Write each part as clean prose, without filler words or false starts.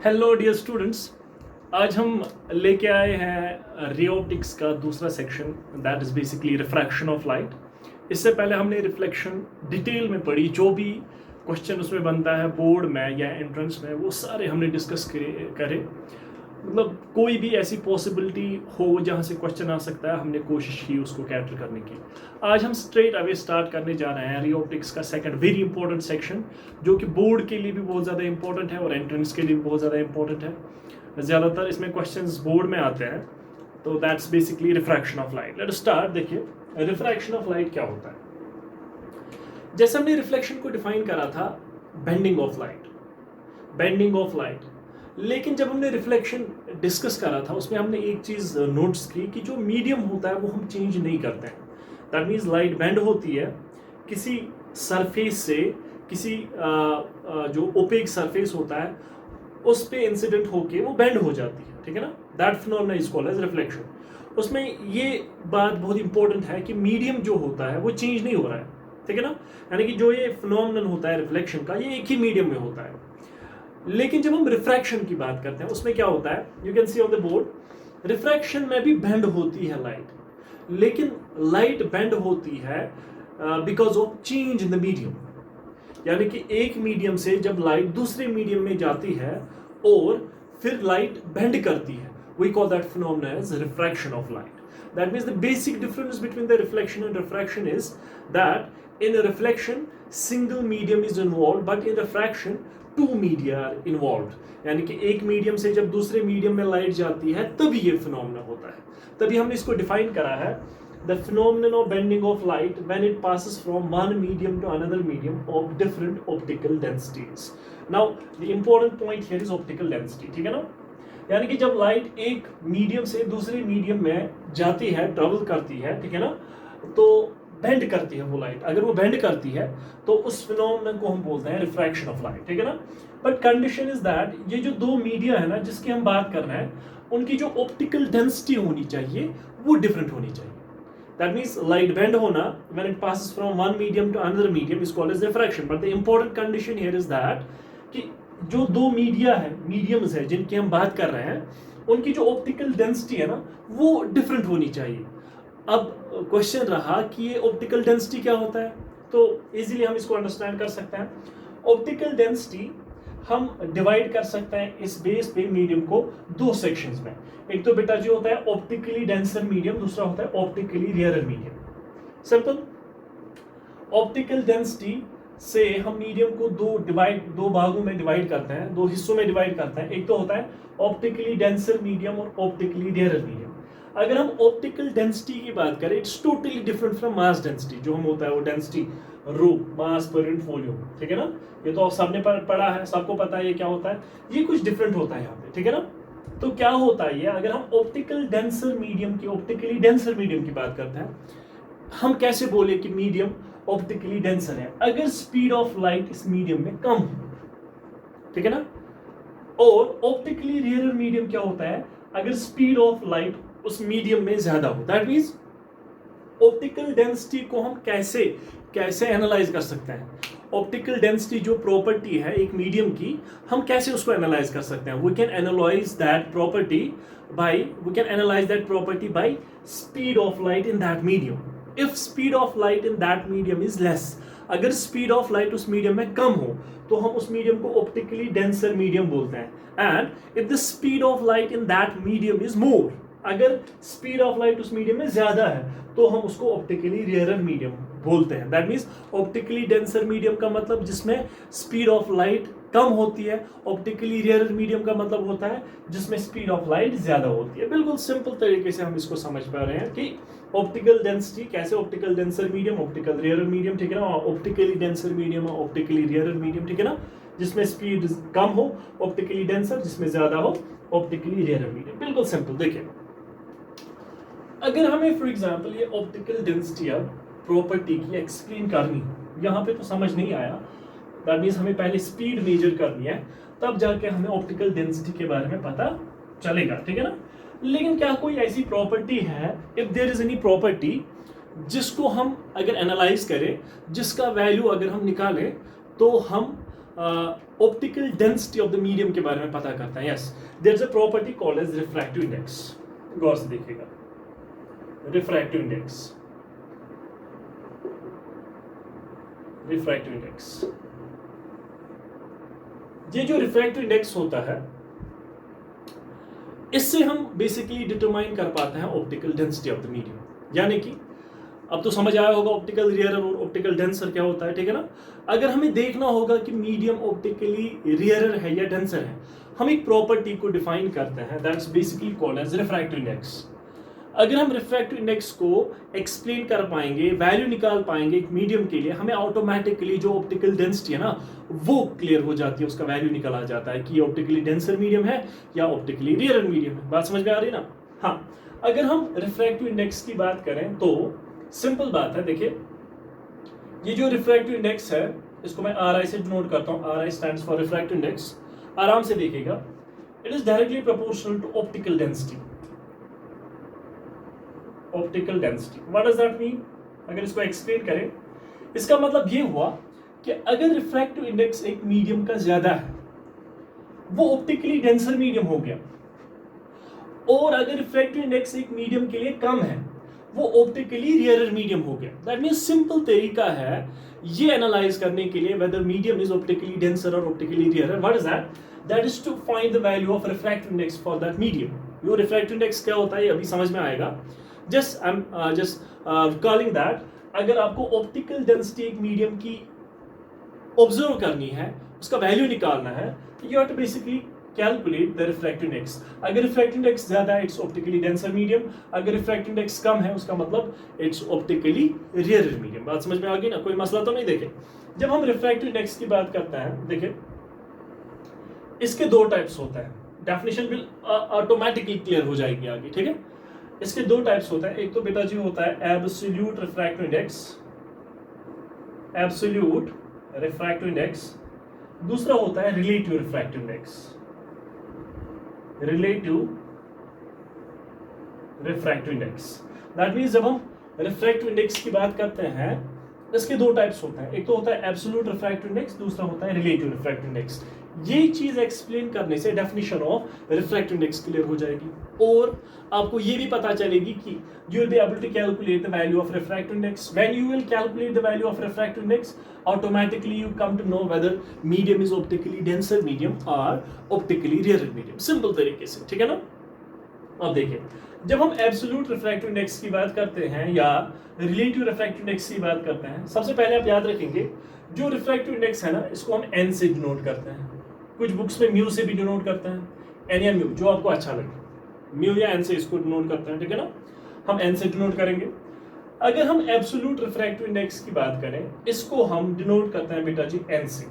Hello dear students, आज हम लेके आए हैं रे ऑप्टिक्स का दूसरा section, that is basically refraction of light. इससे पहले हमने रिफ्लेक्शन डिटेल में पढ़ी, जो भी क्वेश्चन उसमें बनता है बोर्ड में या एंट्रेंस में, वो सारे हमने डिस्कस करे। मतलब कोई भी ऐसी पॉसिबिलिटी हो जहाँ से क्वेश्चन आ सकता है, हमने कोशिश की उसको कैटर करने की। आज हम स्ट्रेट अवे स्टार्ट करने जा रहे हैं रे ऑप्टिक्स का सेकंड वेरी इंपॉर्टेंट सेक्शन, जो कि बोर्ड के लिए भी बहुत ज़्यादा इंपॉर्टेंट है और एंट्रेंस के लिए भी बहुत ज़्यादा इंपॉर्टेंट है। ज़्यादातर इसमें क्वेश्चंस बोर्ड में आते हैं, तो that's basically refraction of light. Let us start. देखिए, रिफ्रैक्शन ऑफ लाइट क्या होता है। जैसे हमने रिफ्लेक्शन को डिफाइन करा था बेंडिंग ऑफ लाइट, लेकिन जब हमने रिफ्लेक्शन डिस्कस करा था उसमें हमने एक चीज़ नोट्स की कि जो मीडियम होता है वो हम चेंज नहीं करते हैं। दैट मीन्स लाइट बेंड होती है किसी सरफेस से, किसी जो ओपेक सरफेस होता है उस पे इंसिडेंट होके वो बेंड हो जाती है, ठीक है ना। That phenomena is called as reflection. उसमें ये बात बहुत इंपॉर्टेंट है कि मीडियम जो होता है वो चेंज नहीं हो रहा है, ठीक है ना। यानी कि जो ये फिनोमेनन होता है रिफ्लेक्शन का, ये एक ही मीडियम में होता है। लेकिन जब हम रिफ्रैक्शन की बात करते हैं उसमें क्या होता है, you can see on the board, refraction में भी बेंड होती है लाइट, लेकिन लाइट बेंड होती है because of change in the medium. यानी कि एक मीडियम से जब लाइट दूसरे मीडियम में जाती है और फिर लाइट बेंड करती है, we call that phenomena as refraction of light. That means the basic difference between the reflection and refraction is that in a reflection single medium is involved, but in refraction two media are involved. यानी कि एक medium से जब दूसरे medium में light जाती है तभी ये फिनोमेना होता है। तभी हमने इसको डिफाइन करा है, the phenomenon of bending of light when it passes from one medium to another medium of different optical densities. Now the important point here is optical density, ठीक है ना। यानी कि जब लाइट एक मीडियम से दूसरे मीडियम में जाती है, ट्रेवल करती है, ठीक है ना, तो बेंड करती है वो लाइट। अगर वो बेंड करती है तो उस फिनोमेनन को हम बोलते हैं रिफ्रैक्शन ऑफ लाइट, ठीक है ना। बट कंडीशन इज दैट ये जो दो मीडिया है ना जिसकी हम बात कर रहे हैं, उनकी जो ऑप्टिकल डेंसिटी होनी चाहिए वो डिफरेंट होनी चाहिए। दैट मीन्स लाइट बेंड होना when it passes from one medium to another medium is called as refraction. But the important condition here is that कि जो दो मीडिया है, मीडियम्स है जिनकी हम बात कर रहे हैं, उनकी जो ऑप्टिकल डेंसिटी है ना वो डिफरेंट होनी चाहिए। अब क्वेश्चन रहा कि ये ऑप्टिकल डेंसिटी क्या होता है, तो इजीली हम इसको अंडरस्टैंड कर सकते हैं। ऑप्टिकल डेंसिटी हम डिवाइड कर सकते हैं इस बेस पे मीडियम को दो सेक्शंस में। एक तो बेटा जो होता है ऑप्टिकली डेंसर मीडियम, दूसरा होता है optically rare medium. Simple. Optical density से हम मीडियम को दो भागों में डिवाइड करते हैं, दो हिस्सों में डिवाइड करते हैं। एक तो होता है ऑप्टिकली डेंसर मीडियम और ऑप्टिकली रेयर मीडियम। अगर हम ऑप्टिकल डेंसिटी की बात करें, it's totally different from mass density. जो हम होता है वो डेंसिटी रो, मास पर यूनिट वॉल्यूम, ठीक है ना। ये तो सबने पढ़ा है, सबको पता है ये क्या होता है। ये कुछ डिफरेंट होता है यहाँ पे, ठीक है ना। तो क्या होता है ये, अगर हम ऑप्टिकली डेंसर मीडियम की बात करते हैं, हम कैसे बोले कि मीडियम ऑप्टिकली डेंसर है, अगर स्पीड ऑफ लाइट इस मीडियम में कम हो, ठीक है ना। और ऑप्टिकली रेयर मीडियम क्या होता है, अगर स्पीड ऑफ लाइट उस मीडियम में ज्यादा हो। दैट मींस ऑप्टिकल डेंसिटी को हम कैसे एनालाइज कर सकते हैं। ऑप्टिकल डेंसिटी जो प्रॉपर्टी है एक मीडियम की, हम कैसे उसको एनालाइज कर सकते हैं। We can analyse that property by speed of light in that medium. If speed of light in that medium is less, अगर स्पीड ऑफ लाइट उस मीडियम में कम हो तो हम उस मीडियम को ऑप्टिकली डेंसर मीडियम बोलते हैं। And if the speed of light in that medium is more, अगर स्पीड ऑफ लाइट उस मीडियम में ज्यादा है तो हम उसको ऑप्टिकली रेयर मीडियम बोलते हैं। That means optically denser medium का मतलब जिसमें स्पीड ऑफ लाइट कम होती है, ऑप्टिकली रेयर मीडियम का मतलब होता है जिसमें स्पीड ऑफ लाइट ज्यादा होती है। बिल्कुल सिंपल तरीके से हम इसको समझ पा रहे हैं कि ऑप्टिकल डेंसिटी कैसे, optical denser medium, optical rare medium, ठीक है ना। ऑप्टिकली डेंसर मीडियम और ऑप्टिकली रेयर मीडियम, ठीक है ना। जिसमें स्पीड कम हो ऑप्टिकली डेंसर, जिसमें ज्यादा हो ऑप्टिकली रेयर मीडियम। बिल्कुल सिंपल। देखिए, अगर हमें फॉर एग्जांपल ये ऑप्टिकल डेंसिटी अब प्रॉपर्टी की एक्सप्लेन करनी, यहाँ पे तो समझ नहीं आया। दैट मीन्स हमें पहले स्पीड मेजर करनी है, तब जाके हमें ऑप्टिकल डेंसिटी के बारे में पता चलेगा, ठीक है ना। लेकिन क्या कोई ऐसी प्रॉपर्टी है, if there is any property जिसको हम अगर एनालाइज करें, जिसका वैल्यू अगर हम निकालें तो हम optical density of the medium के बारे में पता करता है. Yes, there is a property called as refractive index. गौर से देखिएगा, रिफ्रैक्टिव इंडेक्स, रिफ्रैक्टिव इंडेक्स. ये जो रिफ्रैक्टिव इंडेक्स होता है, इससे हम बेसिकली डिटरमाइन कर पाते हैं optical density of the medium. यानी कि अब तो समझ आया होगा ऑप्टिकल रियरर और ऑप्टिकल डेंसर क्या होता है, ठीक है ना. अगर हमें देखना होगा कि मीडियम ऑप्टिकली रियरर है या डेंसर है, हम एक प्रॉपर्टी को डिफाइन करते हैं, that's basically called as refractive index. अगर हम रिफ्रैक्टिव इंडेक्स को एक्सप्लेन कर पाएंगे, वैल्यू निकाल पाएंगे एक मीडियम के लिए, हमें ऑटोमेटिकली जो ऑप्टिकल डेंसिटी है ना वो क्लियर हो जाती है, उसका वैल्यू निकल आ जाता है कि ऑप्टिकली डेंसर मीडियम है या ऑप्टिकली रियरर मीडियम है. बात समझ में आ रही है ना. हाँ, अगर हम रिफ्रैक्टिव इंडेक्स की बात करें तो सिंपल बात है. देखिए, ये जो रिफ्रैक्टिव इंडेक्स है इसको मैं RI से डिनोट करता हूं. RI stands for refractive index. आराम से देखिएगा, it is directly proportional to optical density. Optical density, what does that mean? अगर इसको एक्सप्लेन करें, इसका मतलब ये हुआ कि अगर रिफ्रैक्टिव इंडेक्स एक मीडियम का ज्यादा है, वो ऑप्टिकली डेंसर मीडियम हो गया, और अगर रिफ्रैक्टिव इंडेक्स एक मीडियम के लिए कम है, वो ऑप्टिकली रियरर मीडियम हो गया. दैट मींस सिंपल तरीका है ये एनालाइज करने के लिए whether medium is optically denser और optically rarer. What is that? That is to find the value of refractive index for that medium. यो रिफ्रैक्टिव इंडेक्स क्या होता है ये अभी समझ में आएगा. Just I am just calling that, अगर आपको ऑप्टिकल डेंसिटी एक मीडियम की ऑब्जर्व करनी है, उसका वैल्यू निकालना है, you have to basically calculate the refractive index. अगर रिफ्रैक्टिव इंडेक्स ज्यादा है, इट्स ऑप्टिकली डेंसर मीडियम. अगर रिफ्रैक्टिव इंडेक्स कम है, उसका मतलब इट्स ऑप्टिकली रियरर मीडियम. बात समझ में आ गई ना, कोई मसला तो नहीं. देखे, जब हम रिफ्रैक्टिव इंडेक्स की बात करते हैं, देखिए इसके दो टाइप्स होता है. डेफिनेशन भी ऑटोमेटिकली क्लियर हो जाएगी आगे, ठीक है. इसके दो टाइप्स होता है. एक तो बेटा जी होता है absolute refractive index, absolute refractive index. दूसरा होता है relative refractive index, relative refractive index. That means जब हम रिफ्रैक्टिव इंडेक्स की बात करते हैं, इसके दो टाइप्स होते हैं. एक तो होता है एब्सोल्यूट रिफ्रैक्टिव इंडेक्स, दूसरा होता है रिलेटिव रिफ्रैक्टिव इंडेक्स. ये चीज एक्सप्लेन करने से definition of refractive index clear हो जाएगी, और आपको ये भी पता चलेगी कि you will be able to calculate the value of refractive index. When you will calculate the value of refractive index, automatically you come to know whether medium is optically denser medium or optically rarer medium. Simple तरीके से, ठीक है ना. अब देखिए, जब हम absolute refractive index की बात करते हैं या रिलेटिव रिफ्रैक्टिव इंडेक्स की बात करते हैं, सबसे पहले आप याद रखेंगे जो रिफ्रैक्टिव इंडेक्स है ना, इसको हम n से डिनोट करते हैं. कुछ बुक्स में म्यू से भी डिनोट करते हैं, n या म्यू, जो आपको अच्छा लगे. म्यू या n से इसको डिनोट करते हैं, ठीक है ना. हम n से डिनोट करेंगे. अगर हम एब्सोल्यूट रिफ्रैक्टिव इंडेक्स की बात करें, इसको हम डिनोट करते हैं बेटा जी n से,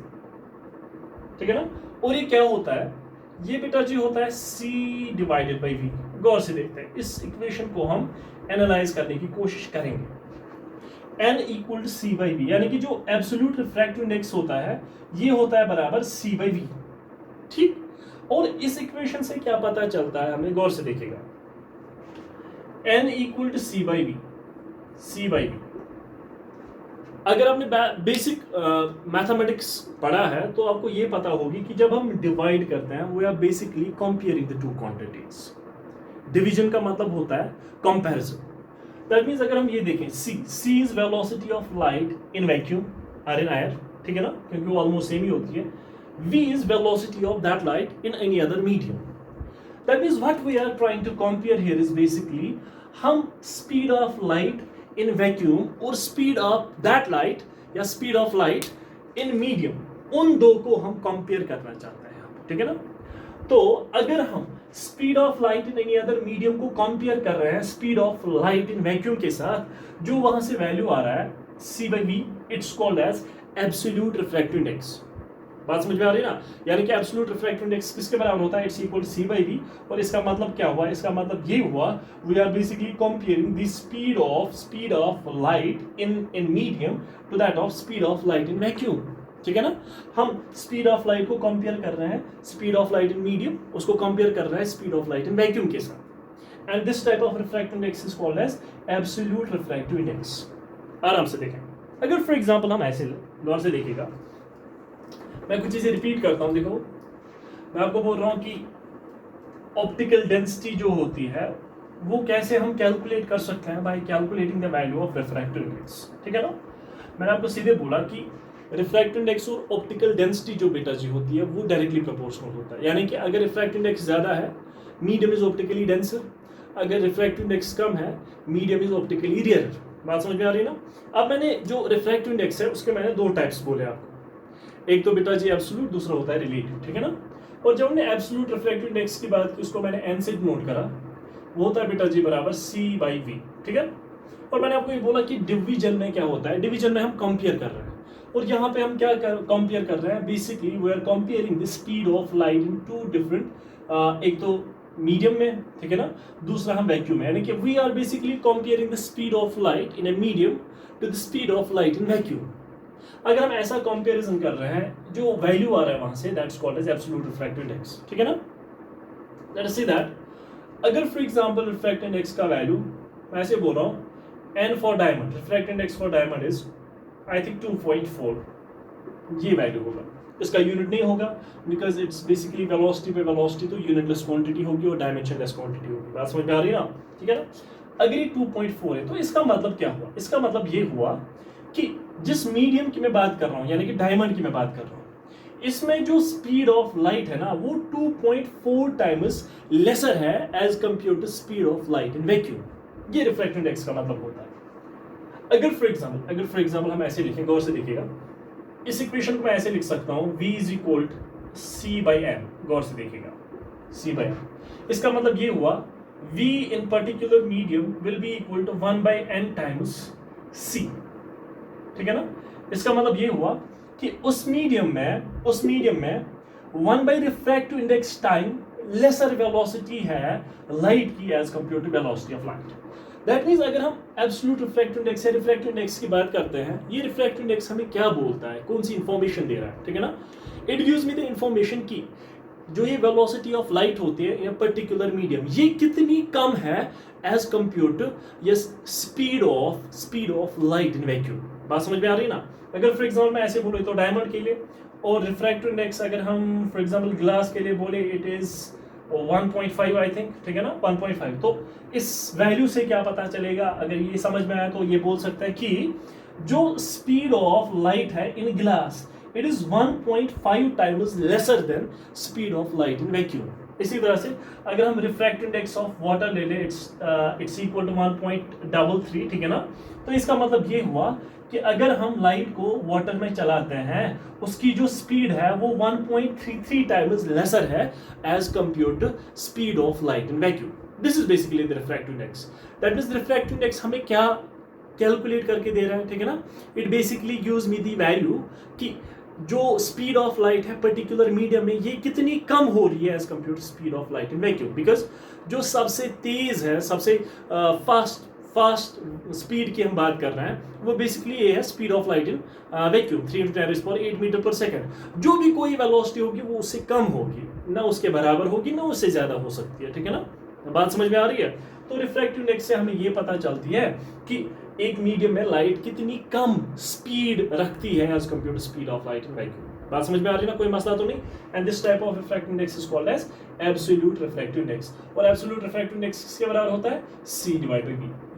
ठीक है ना. और ये क्या होता है? ये बेटा जी होता है c डिवाइडेड बाई v. गौर से देखते हैं, इस इक्वेशन को हम एनालाइज करने की कोशिश करेंगे. n equal to c by v, यानी कि जो एब्सोल्यूट रिफ्रैक्टिव इंडेक्स होता है ये होता है बराबर c बाई v, ठीक. और इस इक्वेशन से क्या पता चलता है हमें, गौर से देखिएगा, n equal to c by v, c by v. अगर आपने बेसिक मैथमेटिक्स पढ़ा है तो आपको ये पता होगी कि जब हम डिवाइड करते हैं, we are basically comparing the two quantities. Division का मतलब होता है कंपैरिजन. दैट मींस अगर हम ये देखें, c is velocity of light in vacuum और इन एयर, ठीक है ना, क्योंकि वो ऑलमोस्ट सेम ही होती है. v is velocity of that light in any other medium. That means what we are trying to compare here is basically हम speed of light in vacuum और speed of that light या speed of light in medium, उन दो को हम compare करना चाहते हैं, ठीक है ना. तो अगर हम speed of light in any other medium को कंपेयर कर रहे हैं speed of light in vacuum के साथ, जो वहां से वैल्यू आ रहा है c by v, it's called as absolute refractive index. बात समझ में आ रही है ना. यानी कि एब्सोल्यूट रिफ्रैक्टिव इंडेक्स किसके बराबर होता है? It's equal to c by v. और इसका मतलब क्या हुआ? इसका मतलब ये हुआ, we are basically comparing the speed of light in medium to that of speed of light in vacuum, ठीक है ना. हम स्पीड ऑफ लाइट को कंपेयर कर रहे हैं speed of light in medium, उसको कंपेयर कर रहे हैं speed of light in vacuum के साथ. And this type of refractive index is called as absolute refractive index. आराम से देखें, अगर फॉर एग्जांपल हम ऐसे, गौर से देखिएगा, मैं कुछ चीजें रिपीट करता हूं, देखो मैं आपको बोल रहा हूं कि ऑप्टिकल डेंसिटी जो होती है वो कैसे हम कैलकुलेट कर सकते हैं, bye calculating the value of refractive index, ठीक है ना। मैंने आपको सीधे बोला कि रिफ्रैक्टिव इंडेक्स और ऑप्टिकल डेंसिटी जो बेटा जी होती है वो डायरेक्टली प्रोपोर्शनल होता है, यानी कि अगर रिफ्रैक्टिव इंडेक्स ज़्यादा है मीडियम इज ऑप्टिकली डेंसर, अगर रिफ्रैक्टिव इंडेक्स कम है मीडियम इज ऑप्टिकली रेयर। बात समझ में आ रही है ना। अब मैंने जो रिफ्रैक्टिव इंडेक्स है उसके मैंने दो टाइप्स बोले आपको, एक तो बेटा जी एब्सोल्यूट, दूसरा होता है रिलेटिव, ठीक है ना। और जब हमने एब्सोल्यूट रिफ्रैक्टिव इंडेक्स की बात की उसको मैंने एन से नोट करा, वो होता है बेटा जी बराबर C/V, ठीक है। और मैंने आपको ये बोला कि डिवीजन में क्या होता है, डिवीजन में हम कंपेयर कर रहे हैं, और यहाँ पे हम क्या कंपेयर कर रहे हैं, basically we are comparing the speed of light in two different, एक तो मीडियम में, ठीक है ना, दूसरा हम वैक्यूम में, यानी कि we are basically comparing the speed of light in a medium to the speed of light in vacuum. अगर हम ऐसा कंपैरिजन कर रहे हैं जो वैल्यू आ रहा है वहां से, that's called as absolute refractive index, ठीक है ना। लेट अस सी दैट अगर फॉर एग्जांपल रिफ्रैक्टिव इंडेक्स का वैल्यू मैं ऐसे बोल रहा हूं n for diamond, refractive index for diamond is I think 2.4, ये वैल्यू होगा, इसका यूनिट नहीं होगा बिकॉज इट्स बेसिकली वेलोसिटी पे वेलोसिटी, तो यूनिटलेस क्वांटिटी होगी और डायमेंशनलेस क्वांटिटी होगी। बात समझ में आ रही है ना, ठीक है ना। अगर ये 2.4 है तो इसका मतलब क्या हुआ, इसका मतलब ये हुआ कि जिस मीडियम की मैं बात कर रहा हूं यानी कि डायमंड की मैं बात कर रहा हूं, इसमें जो स्पीड ऑफ लाइट है ना वो 2.4 टाइम्स लेसर है as compare to speed of light in vacuum. ये रिफ्रैक्टिव इंडेक्स का मतलब होता है। अगर फॉर एग्जांपल हम ऐसे लिखें, गौर से देखिएगा, इस इक्वेशन को मैं ऐसे लिख सकता हूं V इज इक्वल C/M, गौर से देखिएगा C/M। इसका मतलब ये हुआ V in particular medium will be equal to 1/n times C, ठीक है ना। इसका मतलब ये हुआ कि उस मीडियम में 1 refractive index time lesser velocity है लाइट की as compare to velocity of light. That means अगर हम एब्सोल्यूट रिफ्रैक्टिव इंडेक्स या रिफ्रैक्टिव इंडेक्स की बात करते हैं, ये रिफ्रैक्टिव इंडेक्स हमें क्या बोलता है, कौन सी इंफॉर्मेशन दे रहा है, ठीक है ना। It gives me the information की जो ये वेलोसिटी ऑफ लाइट होती है इन पर्टिकुलर मीडियम ये कितनी कम है as compare to yes speed of light in vacuum. बात समझ में आ रही है ना। अगर फॉर एग्जाम्पल मैं ऐसे बोलूँ तो डायमंड के लिए, और रिफ्रैक्टिव इंडेक्स अगर हम फॉर एग्जाम्पल ग्लास के लिए बोले इट इज 1.5 आई थिंक, ठीक है ना, 1.5। तो इस वैल्यू से क्या पता चलेगा, अगर ये समझ में आया तो ये बोल सकते हैं कि जो स्पीड ऑफ लाइट है in glass it is 1.5 times lesser than speed of light in vacuum. इसी तरह से अगर हम रिफ्रैक्टिव इंडेक्स ऑफ वाटर ले लें इट्स इक्वल टू 1.33, ठीक है ना। तो इसका मतलब ये हुआ कि अगर हम लाइट को वाटर में चलाते हैं उसकी जो स्पीड है वो 1.33 टाइम्स लेसर है as compare to speed of light in vacuum. This is basically the refractive index. That means refractive index हमें क्या कैलकुलेट करके दे रहा है, ठीक है ना। It basically gives me the value कि जो स्पीड ऑफ लाइट है पर्टिकुलर मीडियम में ये कितनी कम हो रही है as compare to speed of light in vacuum. Because जो सबसे तेज है, सबसे फास्ट स्पीड की हम बात कर रहे हैं वो बेसिकली ये है speed of light in vacuum 3 × 10⁸ metre पर सेकंड। जो भी कोई वेलोसिटी होगी वो उससे कम होगी, ना उसके बराबर होगी ना उससे ज्यादा हो सकती है, ठीक है ना। बात समझ में आ रही है। तो रिफ्रैक्टिव इंडेक्स से हमें ये पता चलती है कि एक मीडियम में लाइट कितनी कम स्पीड रखती है as compare to speed of light in vacuum. बात समझ में आ रही है ना, कोई मसला तो नहीं। And this type of refractive index is called as absolute refractive index. और एब्सोल्यूट रिफ्रैक्टिव इंडेक्स किसके बराबर होता है, C/V,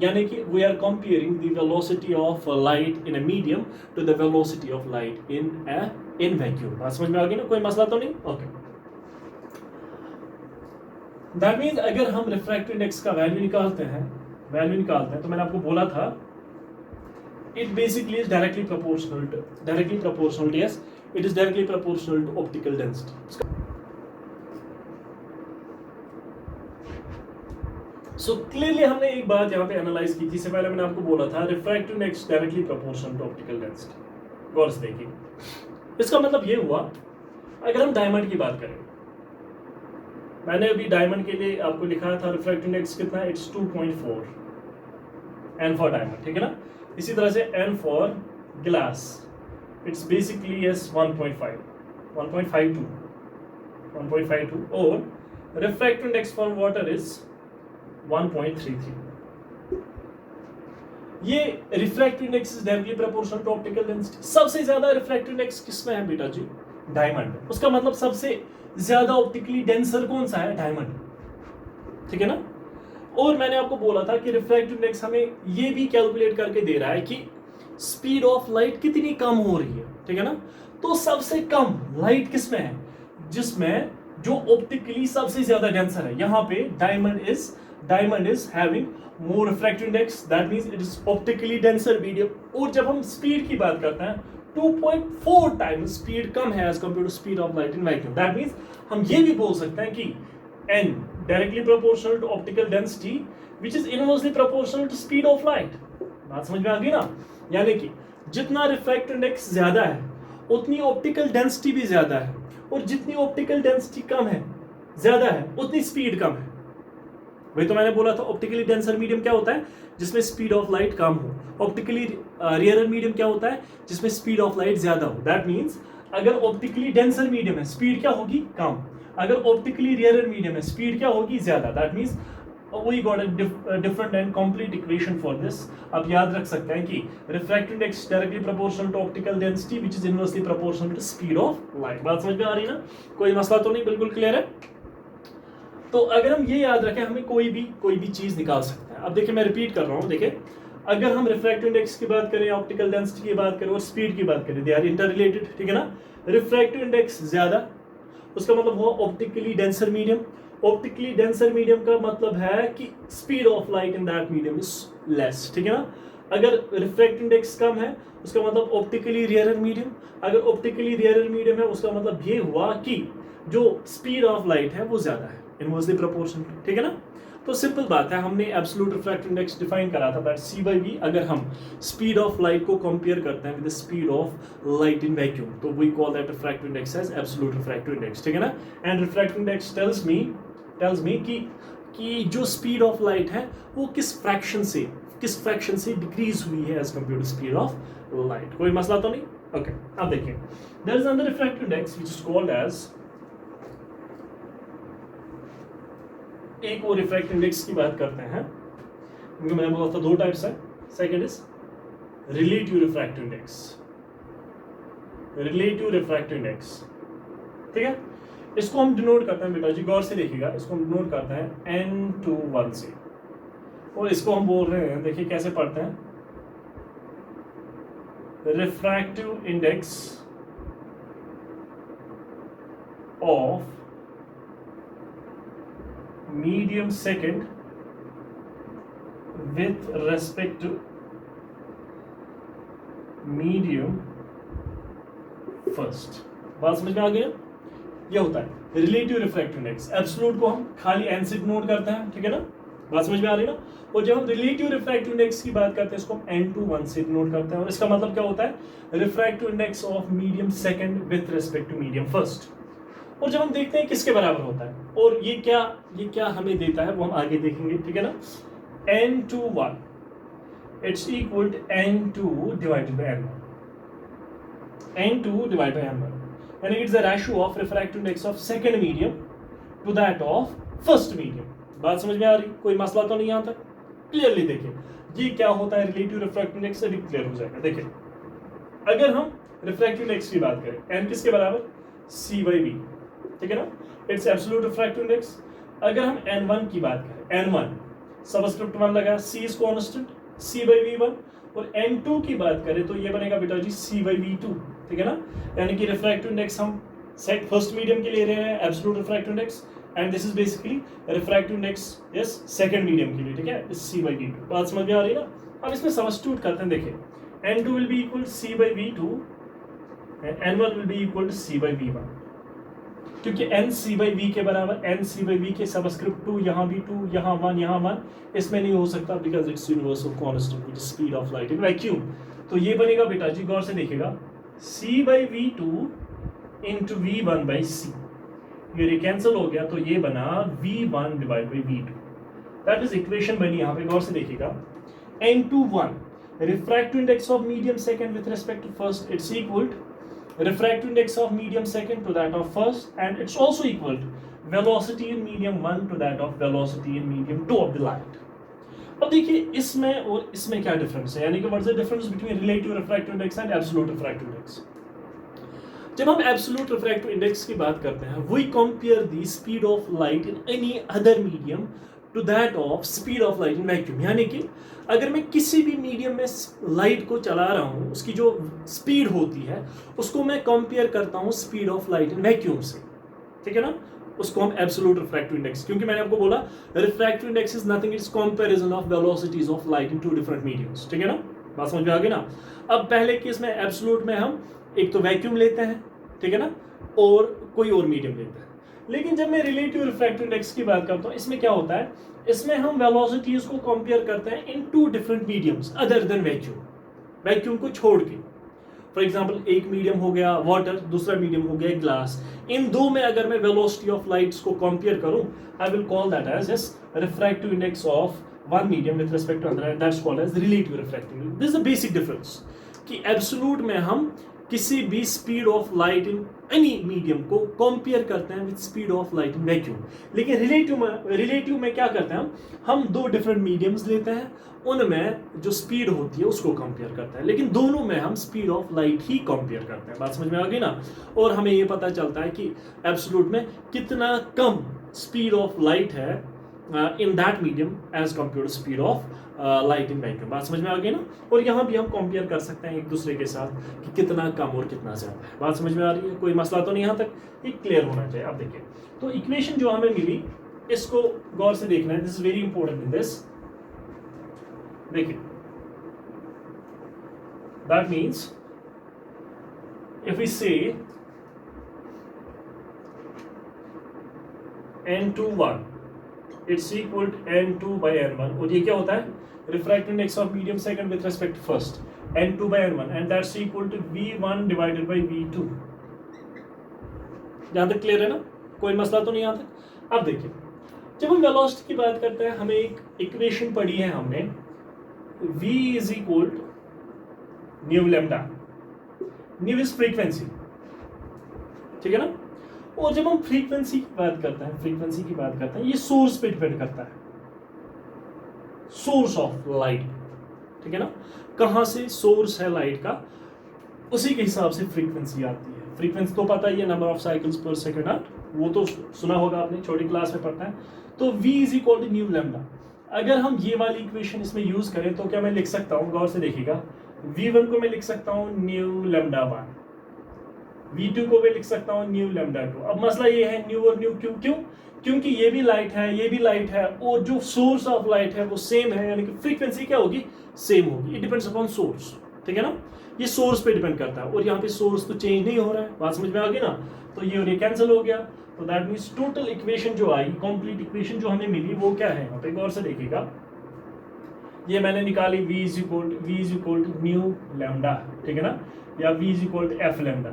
यानी कि we are comparing the velocity of light in a medium to the velocity of light in vacuum. बात समझ में आ गई ना, कोई मसला तो नहीं। ओके, दैट मीन्स अगर हम रिफ्रैक्टिव इंडेक्स का वैल्यू निकालते हैं तो मैंने आपको बोला था it basically is directly proportional to yes, it is directly proportional to optical density. So clearly हमने एक बात यहाँ पे एनालाइज की थी, इससे पहले मैंने आपको बोला था refractive index directly proportional to optical density. गौर से देखिए, इसका मतलब ये हुआ अगर हम डायमंड की बात करें, मैंने अभी डायमंड के लिए आपको लिखा था रिफ्रैक्टिव इंडेक्स कितना है, इट्स 2.4 n फॉर डायमंड, ठीक है ना। इसी तरह से n for glass it's basically yes 1.52 और refractive index for water is 1.33। ये refractive index is directly proportional to optical density. सबसे ज्यादा रिफ्रैक्टिव इंडेक्स किसमें है बेटा जी, डायमंड, उसका मतलब सबसे ज्यादा ऑप्टिकली डेंसर कौन सा है? डायमंड, ठीक है ना। और मैंने आपको बोला था कि रिफ्रैक्टिव इंडेक्स हमें ये भी कैलकुलेट करके दे रहा है कि स्पीड ऑफ लाइट कितनी कम हो रही है, ठीक है ना। तो सबसे कम लाइट किसमें है? जिसमें जो ऑप्टिकली सबसे ज्यादा डेंसर है। यहाँ पे diamond is having more refractive index, that means it is optically denser medium. और जब हम स्पीड की बात करते हैं 2.4 टाइम्स स्पीड कम है as compare to speed of light in vacuum. That means हम ये भी बोल सकते हैं कि n directly proportional to optical density which is inversely proportional to speed of light. बात समझ में आ गई ना। यानी कि जितना रिफ्रैक्टिव इंडेक्स ज्यादा है उतनी ऑप्टिकल डेंसिटी भी ज्यादा है, और जितनी ऑप्टिकल डेंसिटी कम है, ज्यादा है, उतनी स्पीड कम है। वही तो मैंने बोला था ऑप्टिकली डेंसर मीडियम क्या होता है? जिसमें स्पीड ऑफ लाइट कम हो। ऑप्टिकली रेयरर मीडियम क्या होता है? जिसमें स्पीड ऑफ लाइट ज्यादा हो। दैट मींस अगर ऑप्टिकली डेंसर मीडियम है स्पीड क्या होगी? कम। अगर ऑप्टिकली रेयरर मीडियम है स्पीड क्या होगी? ज्यादा। That means we got a different and complete equation for this। आप याद रख सकते हैं कि refractive index directly proportional to optical density which is inversely proportional to speed of light। बात समझ में आ रही है ना? कोई मसला तो नहीं, बिल्कुल क्लियर है। तो अगर हम ये याद रखें हमें कोई भी चीज निकाल सकते हैं। अब देखिए मैं रिपीट कर रहा हूँ, देखिए अगर हम रिफ्रैक्टिव इंडेक्स की बात करें, ऑप्टिकल डेंसिटी की बात करें और स्पीड की बात करें, दे आर इंटर रिलेटेड, ठीक है ना। रिफ्रैक्टिव इंडेक्स ज्यादा, उसका मतलब हुआ optically denser medium. Optically denser medium का मतलब है कि speed of light in that medium is less, ठीक है ना। अगर रिफ्रैक्टिव इंडेक्स कम है उसका मतलब ऑप्टिकली रेयरर मीडियम। अगर ऑप्टिकली रेयरर मीडियम है उसका मतलब ये हुआ कि जो स्पीड ऑफ लाइट है वो ज्यादा है, इनवर्सली प्रोपोर्शनल, ठीक है ना। तो सिंपल बात है, हमने एब्सोल्यूट रिफ्रैक्टिव इंडेक्स डिफाइन करा था दैट c/v। अगर हम स्पीड ऑफ लाइट को कंपेयर करते हैं with the speed of light in vacuum, तो we call that refractive index as absolute refractive index, ठीक है ना। And refractive index tells me कि जो स्पीड ऑफ लाइट है वो किस फ्रैक्शन से डिक्रीज हुई है as compare to speed of light. कोई मसला तो नहीं? ओके, अब देखिए there is another refractive index which is called as, एक और रिफ्रैक्टिव इंडेक्स की बात करते हैं, क्योंकि मैंने बोला था दो टाइप्स है। Second is relative refractive index, relative refractive index, ठीक है। इसको हम डिनोट करते हैं, बेटा जी गौर से देखिएगा, इसको हम डिनोट करते हैं n/1 से, और इसको हम बोल रहे हैं, देखिए कैसे पढ़ते हैं, refractive index of medium second with respect to medium first. बात समझ में आ गया? ये होता है रिलेटिव रिफ्रैक्टिव इंडेक्स। एब्सोल्यूट को हम खाली n से डिनोट करते हैं, ठीक है ना। बात समझ में आ रही है ना। और जब हम रिलेटिव रिफ्रैक्टिव इंडेक्स की बात करते हैं इसको हम n/1 से डिनोट करते हैं, और इसका मतलब क्या होता है? Refractive index of medium second with respect to medium first. और जब हम देखते हैं किसके बराबर होता है, और ये क्या हमें देता है वो हम आगे देखेंगे, ठीक है ना। n/1 it's equal to n2 divided by n1, n2 divided by n1, यानी it's the ratio of refractive index of second medium to that of first medium. बात समझ में आ रही? कोई मसला तो नहीं? यहाँ तक क्लियरली देखिए ये क्या होता है, रिलेटिव रिफ्रैक्टिव इंडेक्स से भी क्लियर हो जाएगा। देखिए अगर हम रिफ्रैक्टिव इंडेक्स की बात करें, n किसके बराबर? c/v, ठीक है ना, इट्स एब्सोल्यूट रिफ्रैक्टिव इंडेक्स। अगर हम n1 की बात करें, n1 सबस्क्रिप्ट 1 लगा, c इज कांस्टेंट, c/v1, और n2 की बात करें तो ये बनेगा बेटा जी c/v2, ठीक है ना। यानी कि रिफ्रैक्टिव इंडेक्स हम सेट फर्स्ट मीडियम के ले रहे हैं, absolute refractive index, and this is basically refractive index yes second medium के लिए, ठीक है, c/v2। बात समझ में आ रही है ना। अब इसमें सब्स्टिट्यूट करते हैं, देखिए n2 will be equal c/v2 and n1 will be equal to c/v1, क्योंकि n c/v के बराबर, n c/v के सबस्क्रिप्ट 2, यहाँ भी 2, यहाँ 1, यहाँ 1, इसमें नहीं हो सकता because it's universal constant which is speed of light in vacuum. तो ये बनेगा बेटा जी, गौर से देखिएगा, c/v2 इंटू v1/c, ये कैंसिल हो गया तो ये बना v1 divide by v2, that is equation बनी यहाँ पे। गौर से देखिएगा, n/1 refractive index of medium second with respect to first, it's equal refractive index of medium second to that of first, and it's also equal to velocity in medium 1 to that of velocity in medium 2 of the light। अब देखिए इसमें और इसमें क्या difference है, यानी कि what is the difference between relative refractive index and absolute refractive index. जब हम एब्सोल्यूट रिफ्रैक्टिव इंडेक्स की बात करते हैं, we compare the speed of light in any other medium to that of speed of light in vacuum. यानी कि अगर मैं किसी भी मीडियम में लाइट को चला रहा हूँ, उसकी जो स्पीड होती है उसको मैं कंपेयर करता हूँ speed of light in vacuum से, ठीक है ना। उसको हम एब्सोल्यूट रिफ्रैक्टिव इंडेक्स, क्योंकि मैंने आपको बोला refractive index is nothing, it's comparison of velocities of light in two different mediums, ठीक है ना। बात समझ में आ गई ना। अब पहले केस में एब्सोल्यूट में हम एक तो वैक्यूम लेते हैं, ठीक है ना, और कोई और मीडियम लेते हैं। लेकिन जब मैं रिलेटिव रिफ्रैक्टिव इंडेक्स की बात करता हूँ, इसमें क्या होता है, इसमें हम वेलोसिटीज को कंपेयर करते हैं in two different mediums other than vacuum, vacuum को छोड़ के। फॉर एग्जाम्पल एक मीडियम हो गया वाटर, दूसरा मीडियम हो गया ग्लास। इन दो में अगर मैं वेलोसिटी ऑफ लाइट्स को कंपेयर करूं, I will call that as refractive index of one medium with respect to other, that's called as relative refractive. This is a basic difference कि एब्सोल्यूट में हम किसी भी speed of light in any medium को compare करते हैं with speed of light in vacuum. लेकिन relative में क्या करते हैं, हम दो डिफरेंट मीडियम्स लेते हैं, उनमें जो स्पीड होती है उसको कंपेयर करते हैं, लेकिन दोनों में हम speed of light he compare करते हैं। बात समझ में आ गई ना। और हमें ये पता चलता है कि एब्सोल्यूट में कितना कम स्पीड ऑफ लाइट है in that medium as compare to speed of light in vacuum. बात समझ में आ गई ना। और यहाँ भी हम कंपेयर कर सकते हैं एक दूसरे के साथ कि कितना कम और कितना ज्यादा है। बात समझ में आ रही है, कोई मसला तो नहीं यहाँ तक, ये क्लियर होना चाहिए। अब देखिए, तो इक्वेशन जो हमें मिली इसको गौर से देखना है, this is very important in this. देखिए, दैट मीन्स इफ वी से n21 it's equal to n2 by n1, और ये क्या होता है, refractive index of medium second with respect to first, n2 by n1, and that's equal to v1 divided by v2। यहां तक clear है ना, कोई मसला तो नहीं यहाँ तक। अब देखिए, जब हम वेलोसिटी की बात करते हैं, हमें एक इक्वेशन पढ़ी है हमने, v is equal to nu lambda, nu is frequency, ठीक है ना। और जब हम फ्रीक्वेंसी की बात करते हैं, ये सोर्स पे डिपेंड करता है, सोर्स ऑफ लाइट, ठीक है ना। कहां से सोर्स है लाइट का, उसी के हिसाब से फ्रीक्वेंसी आती है। फ्रीक्वेंसी तो पता ही है, नंबर ऑफ साइकिल्स पर सेकंड, वो तो सुना होगा आपने, छोटी क्लास में पढ़ना है। तो v is equal to nu lambda. अगर हम ये वाली इक्वेशन इसमें यूज करें तो क्या मैं लिख सकता हूँ, गौर से देखिएगा, v1 को मैं लिख सकता हूँ न्यू लैम्डा 1, v2 को मैं लिख सकता हूँ न्यू लैम्डा 2। अब मसला ये है न्यू और न्यू क्यों, क्योंकि ये भी लाइट है, ये भी लाइट है, और जो सोर्स ऑफ लाइट है वो सेम है, यानी कि फ्रीक्वेंसी क्या होगी, सेम होगी। इट डिपेंड्स अपॉन सोर्स, ठीक है ना। ये सोर्स पे डिपेंड करता है, और यहाँ पे सोर्स तो चेंज नहीं हो रहा है। बात समझ में आ गई ना। तो ये और ये कैंसिल हो गया, तो दैट मीन्स टोटल इक्वेशन जो आई, कंप्लीट इक्वेशन जो हमें मिली, वो क्या है, यहाँ पे गौर से देखिएगा, ये मैंने निकाली v is equal to nu lambda, ठीक है ना, या v is equal to F lambda,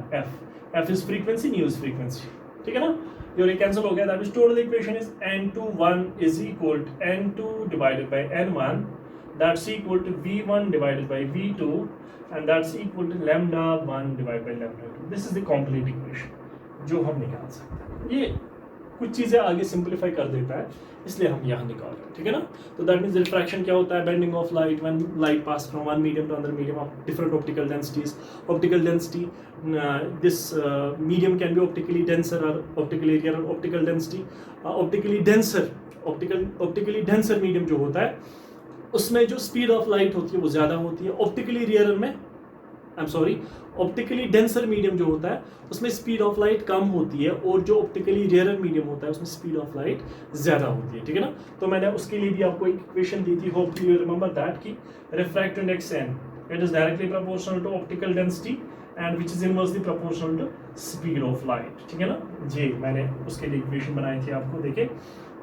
F is frequency, nu is frequency, ठीक है ना। ये कैंसिल हो गया, that means total equation is n21 is equal to n2 divided by n1, that's equal to v1 divided by v2, and that's equal to lambda 1 divided by lambda 2। This is the complete equation जो हम निकाल सकते हैं। ये कुछ चीजें आगे simplify कर देता है, इसलिए हम यहाँ निकाल रहे हैं, ठीक है ना। तो दैट मींस रिफ्रैक्शन क्या होता है, bending of light when light pass from one medium to another medium of different optical densities. Optical density, this medium can be optically denser or optically rarer। optical density, optically denser medium जो होता है उसमें जो speed of light होती है वो ज्यादा होती है। ऑप्टिकली रेयर में, ऑप्टिकली डेंसर मीडियम जो होता है उसमें स्पीड ऑफ लाइट कम होती है, और जो ऑप्टिकली रेयर मीडियम होता है उसमें स्पीड ऑफ लाइट ज्यादा होती है, ठीक है ना। तो मैंने उसके लिए भी आपको एक इक्वेशन दी थी, होपफुली यू रिमेंबर दैट, कि refractive index n, it is directly proportional to optical density and which is inversely proportional to speed of light, ठीक है ना जी। मैंने उसके लिए इक्वेशन बनाई थी आपको, देखिए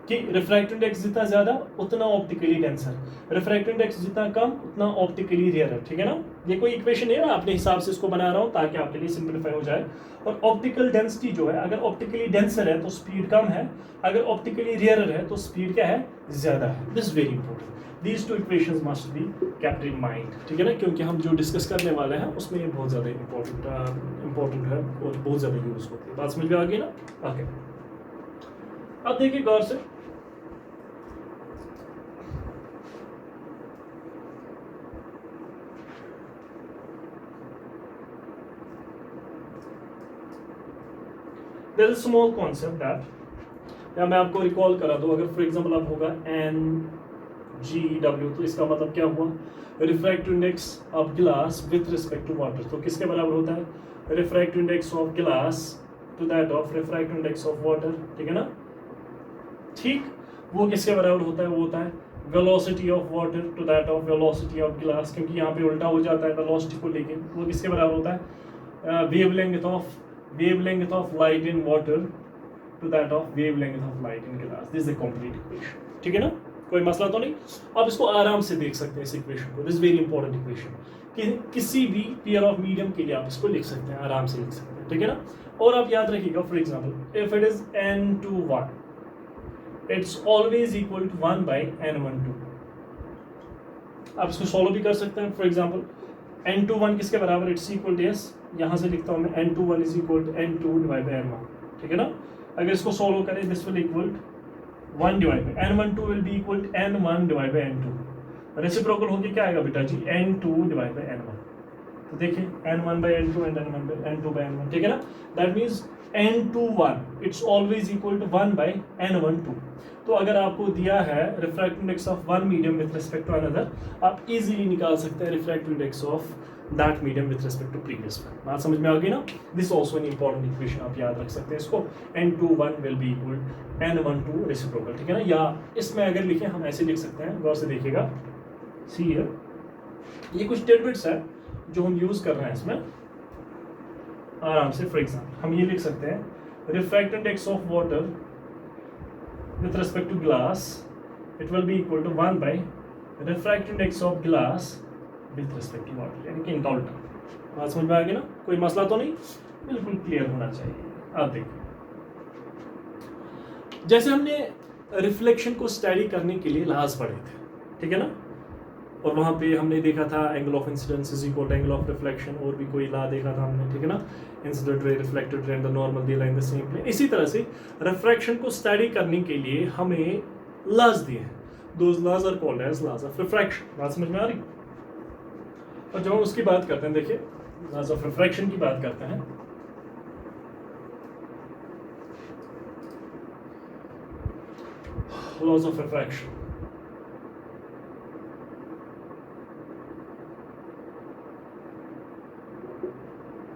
कि रिफ्रैक्टिव इंडेक्स जितना ज्यादा उतना ऑप्टिकली डेंसर, रिफ्रैक्टिव इंडेक्स जितना कम उतना ऑप्टिकली रेयर, ठीक है ना। ये कोई इक्वेशन नहीं है, मैं अपने हिसाब से इसको बना रहा हूँ ताकि आपके लिए सिंपलीफाई हो जाए। और ऑप्टिकल डेंसिटी जो है, अगर ऑप्टिकली डेंसर है तो स्पीड कम है, अगर ऑप्टिकली रेयर है तो स्पीड क्या है, ज्यादा है। This very important, these two equations must be kept in mind, ठीक है ना, क्योंकि हम जो डिस्कस करने वाले हैं उसमें ये बहुत ज़्यादा इंपॉर्टेंट है और बहुत ज़्यादा यूज होती है। बात समझ में आ गई ना। ओके, अब देखिए गौर से, there is small concept that, या मैं आपको रिकॉल करा दूं, अगर फॉर एग्जांपल अब होगा NGW, तो इसका मतलब क्या हुआ, refractive index of glass with respect to water, तो किसके बराबर होता है, refractive index of glass to that of refractive index of water, ठीक है ना। ठीक, वो किसके बराबर होता है, वो होता है velocity of water to that of velocity of glass, क्योंकि यहाँ पे उल्टा हो जाता है वेलोसिटी को लेके, वो किसके बराबर होता है, wavelength of light in water to that of wavelength of light in glass. This is the complete equation, ठीक है ना, कोई मसला तो नहीं। आप इसको आराम से देख सकते हैं इस इक्वेशन को, दिस वेरी इंपॉर्टेंट इक्वेशन, कि किसी भी पेयर ऑफ मीडियम के लिए आप इसको लिख सकते हैं, आराम से लिख सकते हैं, ठीक है ना। और आप याद रखिएगा, for example if it is N21, it's always equal to 1 by N12। आप इसको सॉल्व भी कर सकते हैं, फॉर एग्जांपल N21 किसके बराबर, इट्स इक्वल टू यस, यहाँ से लिखता हूँ मैं N21 is equal to N2 divide by N1, ठीक है ना। अगर इसको सॉल्व करें, this will equal 1 divide by N12 will be equal to N1 divide by N2, reciprocal होके क्या आएगा बेटा जी, N2 डिवाइड बाई N1, तो देखिए N1 by N2 and N2 by N1, ठीक है ना। That means N21 it's always equal to 1 by N12। तो अगर आपको दिया है refractive index of one medium with respect to another, आप इजीली निकाल सकते हैं refractive index of that medium with respect to previous one. बात समझ में आ गई ना। This also an important equation, आप याद रख सकते हैं इसको, N21 will be equal N12 reciprocal, ठीक है ना। या इसमें अगर लिखें, हम ऐसे लिख सकते हैं, गौर से देखिएगा, सी हियर, ये कुछ टिडबिट्स है जो हम यूज कर रहे हैं इसमें आराम से। फॉर एग्जाम्पल हम ये लिख सकते हैं, refractive index of water with respect to glass, it will be equal to 1 by refractive index of glass with respect to water, यानी कि इनका उल्टा। बात समझ में आ गई ना, कोई मसला तो नहीं, बिल्कुल क्लियर होना चाहिए। आप देखिए, जैसे हमने रिफ्लेक्शन को स्टडी करने के लिए लाज पढ़े थे, ठीक है ना, और वहाँ पे हमने देखा था angle of incidence is equal to angle of reflection, और भी कोई ला देखा था हमने, ठीक है ना, incident ray, reflected ray and the normal they lie in the same plane. इसी तरह से रिफ्रैक्शन को स्टडी करने के लिए हमें लॉज दिए हैं, those laws are called as laws of refraction. बात समझ में आ रही। और जब हम उसकी बात करते हैं, देखिए लॉज ऑफ रिफ्रैक्शन की बात करते हैं, लॉज ऑफ रिफ्रैक्शन,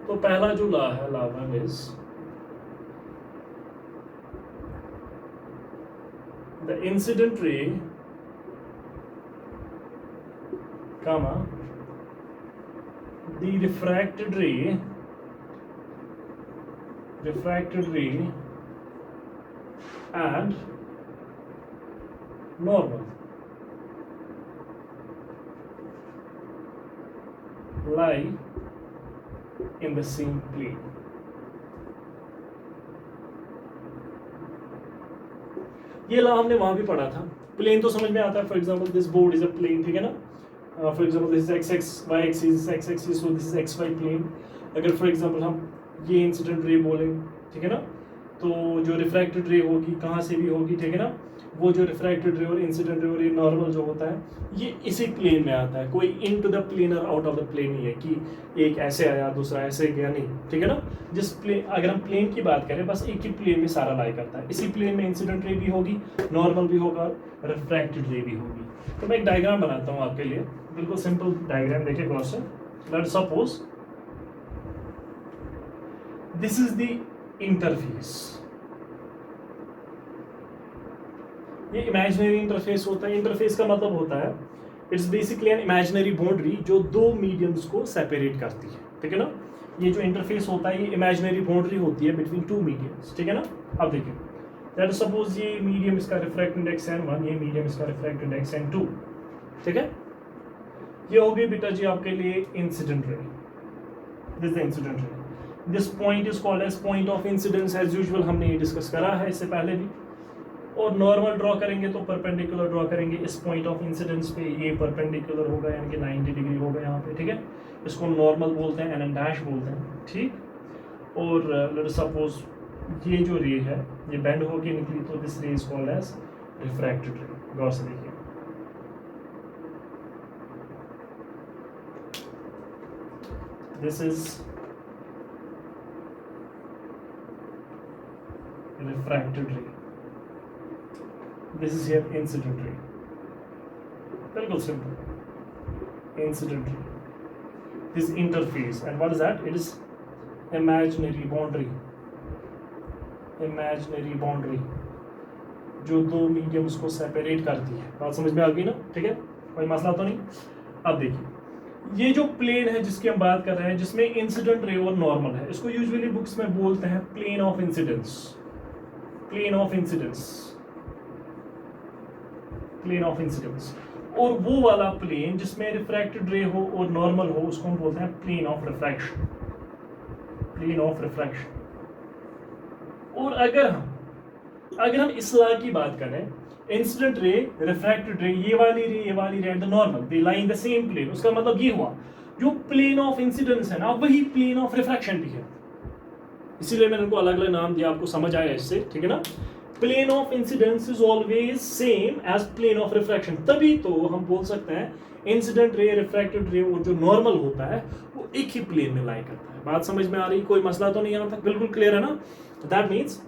तो पहला जो लॉ है, law one is the incident रे comma the refracted ray and normal lie in the same plane। ये ला हमने वहां भी पढ़ा था, प्लेन तो समझ में आता है। For example this board is a plane, ठीक है ना। For example this is X X Y axis, X axis, so this is X Y plane. अगर फॉर एग्जांपल हम ये इंसिडेंट रे बोले, ठीक है ना, तो जो रिफ्रैक्टेड रे होगी कहाँ से भी होगी, ठीक है ना, वो जो रिफ्रैक्टेड रे और इंसिडेंट रे और ये नॉर्मल जो होता है, ये इसी प्लेन में आता है। कोई इन टू द प्लेन और आउट ऑफ द प्लेन नहीं है कि एक ऐसे आया दूसरा ऐसे गया, नहीं, ठीक है ना। जिस प्लेन, अगर हम प्लेन की बात करें, बस एक ही प्लेन में सारा लाई करता है। इसी प्लेन में इंसिडेंट रे भी होगी, नॉर्मल भी होगा, रिफ्रैक्टेड रे भी होगी। तो मैं एक डायग्राम बनाता हूँ आपके लिए, बिल्कुल सिंपल डायग्राम, देखिए गौर से। Let's suppose this is the interface, ये इमेजिनरी इंटरफेस होता है। इंटरफेस का मतलब होता है it's basically an imaginary boundary जो दो मीडियम्स को सेपरेट करती है, ठीक है ना। ये जो इंटरफेस होता है, ये इमेजिनरी बाउंड्री होती है बिटवीन टू मीडियम्स, ठीक है ना। अब देखिए, लेट अस सपोज ये मीडियम इसका रिफ्रैक्टिव इंडेक्स N1, ये मीडियम इसका रिफ्रैक्टिव इंडेक्स N2, ठीक है। ये हो गई बेटा जी आपके लिए incident ray, this the incident ray. This point is called as point of incidence, as usual हमने ये डिस्कस करा है इससे पहले भी। और नॉर्मल ड्रॉ करेंगे तो परपेंडिकुलर ड्रॉ करेंगे इस पॉइंट ऑफ इंसिडेंस पे, ये परपेंडिकुलर होगा यानी कि 90 डिग्री होगा यहाँ पे, ठीक है। इसको नॉर्मल बोलते हैं, एन डैश बोलते हैं, ठीक। और लेट सपोज ये जो रे है ये बेंड होके निकली, तो दिस रे इज कॉल्ड एज रिफ्रैक्टेड रे। गौर से देखिए, this is refracted ray. This is here incident ray. Very simple. Incident ray. This interface, and what is that? It is imaginary boundary. Imaginary boundary जो दो mediums को separate करती है. बात समझ में आ गई ना? ठीक है, कोई मसला तो नहीं. अब देखिए, ये जो प्लेन है जिसकी हम बात कर रहे हैं, जिसमें इंसिडेंट रे और नॉर्मल है, इसको यूजुअली बुक्स में बोलते हैं plane of incidence. Plane of incidence, plane of incidence. और वो वाला प्लेन जिसमें रिफ्रैक्टेड रे हो और नॉर्मल हो, उसको हम बोलते हैं plane of refraction. Plane of refraction. और अगर हम इस लॉ की बात करें, इंसिडेंट रे, रिफ्रैक्टेड रे, ये वाली ray and the normal, they lie in the same plane. उसका मतलब ये हुआ, जो प्लेन ऑफ इंसिडेंस है ना, वही प्लेन ऑफ रिफ्रैक्शन भी है. इसीलिए मैंने उनको अलग अलग नाम दिया, आपको समझ आया इससे, ठीक है ना. Plane of incidence is always same as plane of refraction. तभी तो हम बोल सकते हैं इंसिडेंट रे, रिफ्रैक्टेड रे और जो नॉर्मल होता है वो एक ही प्लेन में लाई करता है. बात समझ में आ रही? कोई मसला तो नहीं यहाँ तक? बिल्कुल क्लियर है ना. दैट मीन्स